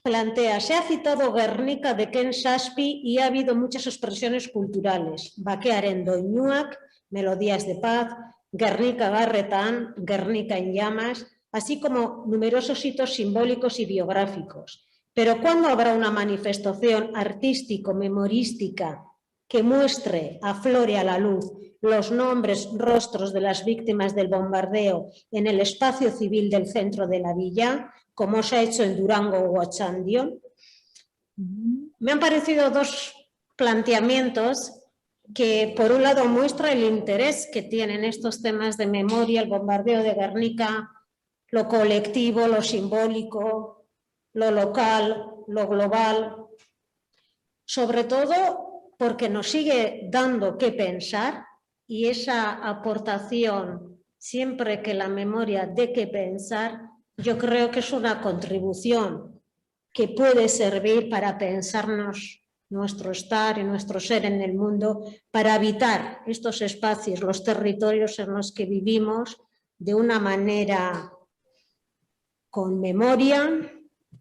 plantea, se ha citado Guernica de Ken Saspi y ha habido muchas expresiones culturales, Bakearen Doinuak, Melodías de Paz, Guernica Garretan, Guernica en llamas, así como numerosos hitos simbólicos y biográficos. Pero ¿cuándo habrá una manifestación artístico-memorística que muestre, aflore a la luz los nombres, rostros de las víctimas del bombardeo en el espacio civil del centro de la villa, como se ha hecho en Durango o Ochandio? Me han parecido 2 planteamientos que por un lado muestra el interés que tienen estos temas de memoria, el bombardeo de Guernica, lo colectivo, lo simbólico, lo local, lo global, sobre todo porque nos sigue dando que pensar y esa aportación, siempre que la memoria dé que pensar, yo creo que es una contribución que puede servir para pensarnos nuestro estar y nuestro ser en el mundo, para habitar estos espacios, los territorios en los que vivimos de una manera con memoria,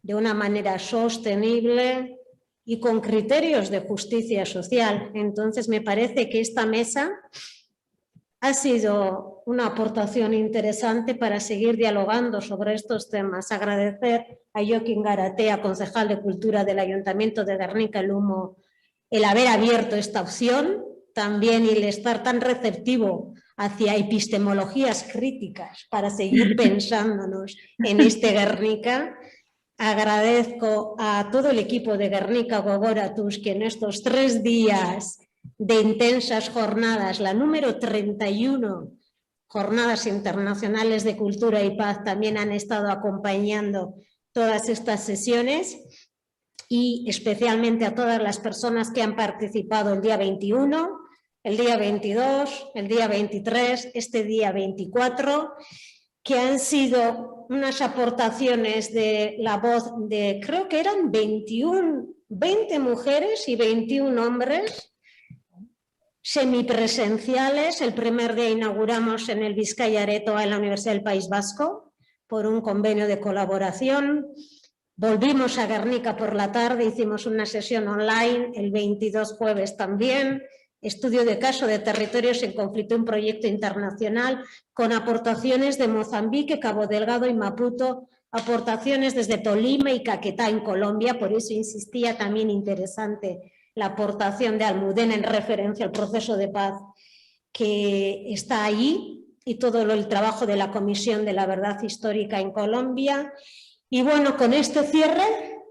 de una manera sostenible y con criterios de justicia social. Entonces me parece que esta mesa ha sido una aportación interesante para seguir dialogando sobre estos temas. Agradecer a Joaquín Garatea, concejal de Cultura del Ayuntamiento de Guernica el Humo, el haber abierto esta opción, también el estar tan receptivo hacia epistemologías críticas para seguir pensándonos en este Guernica. Agradezco a todo el equipo de Guernica Gogoratuz que en estos 3 días de intensas jornadas, la número 31, Jornadas Internacionales de Cultura y Paz, también han estado acompañando todas estas sesiones, y especialmente a todas las personas que han participado el día 21, el día 22, el día 23, este día 24, que han sido unas aportaciones de la voz de, creo que eran 20 mujeres y 21 hombres, semipresenciales. El primer día inauguramos en el Vizcaya Aretoa en la Universidad del País Vasco por un convenio de colaboración. Volvimos a Guernica por la tarde, hicimos una sesión online, el 22 jueves también, estudio de caso de territorios en conflicto, un proyecto internacional con aportaciones de Mozambique, Cabo Delgado y Maputo, aportaciones desde Tolima y Caquetá en Colombia, por eso insistía, también interesante la aportación de Almudena en referencia al proceso de paz que está allí y todo el trabajo de la Comisión de la Verdad Histórica en Colombia. Y bueno, con este cierre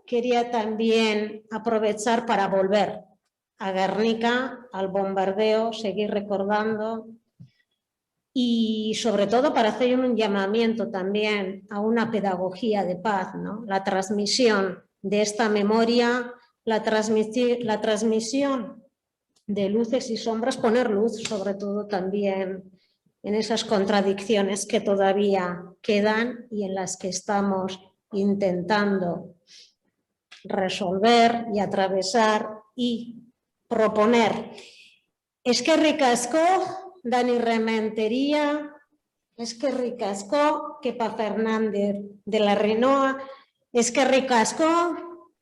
quería también aprovechar para volver a Guernica, al bombardeo, seguir recordando y sobre todo para hacer un llamamiento también a una pedagogía de paz, ¿no? La transmisión de esta memoria, la transmisión de luces y sombras, poner luz sobre todo también en esas contradicciones que todavía quedan y en las que estamos intentando resolver y atravesar y proponer. Eskerrik asko, Dani Rementeria, eskerrik asko, Kepa Fernández de la Rinoa, eskerrik asko,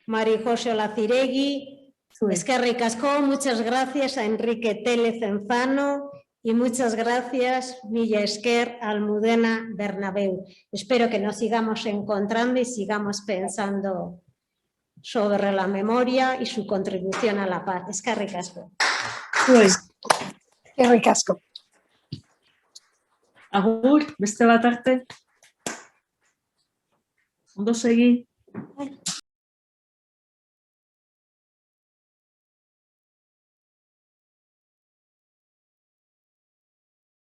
Mari José Olaciregui, eskerrik asko, muchas gracias a Enrique Télez Enzano y muchas gracias, Milla Esker, Almudena Bernabeu. Espero que nos sigamos encontrando y sigamos pensando sobre la memoria y su contribución a la paz. Eskerrik asko. Eskerrik asko. Agur, beste bat arte. Ondo segi.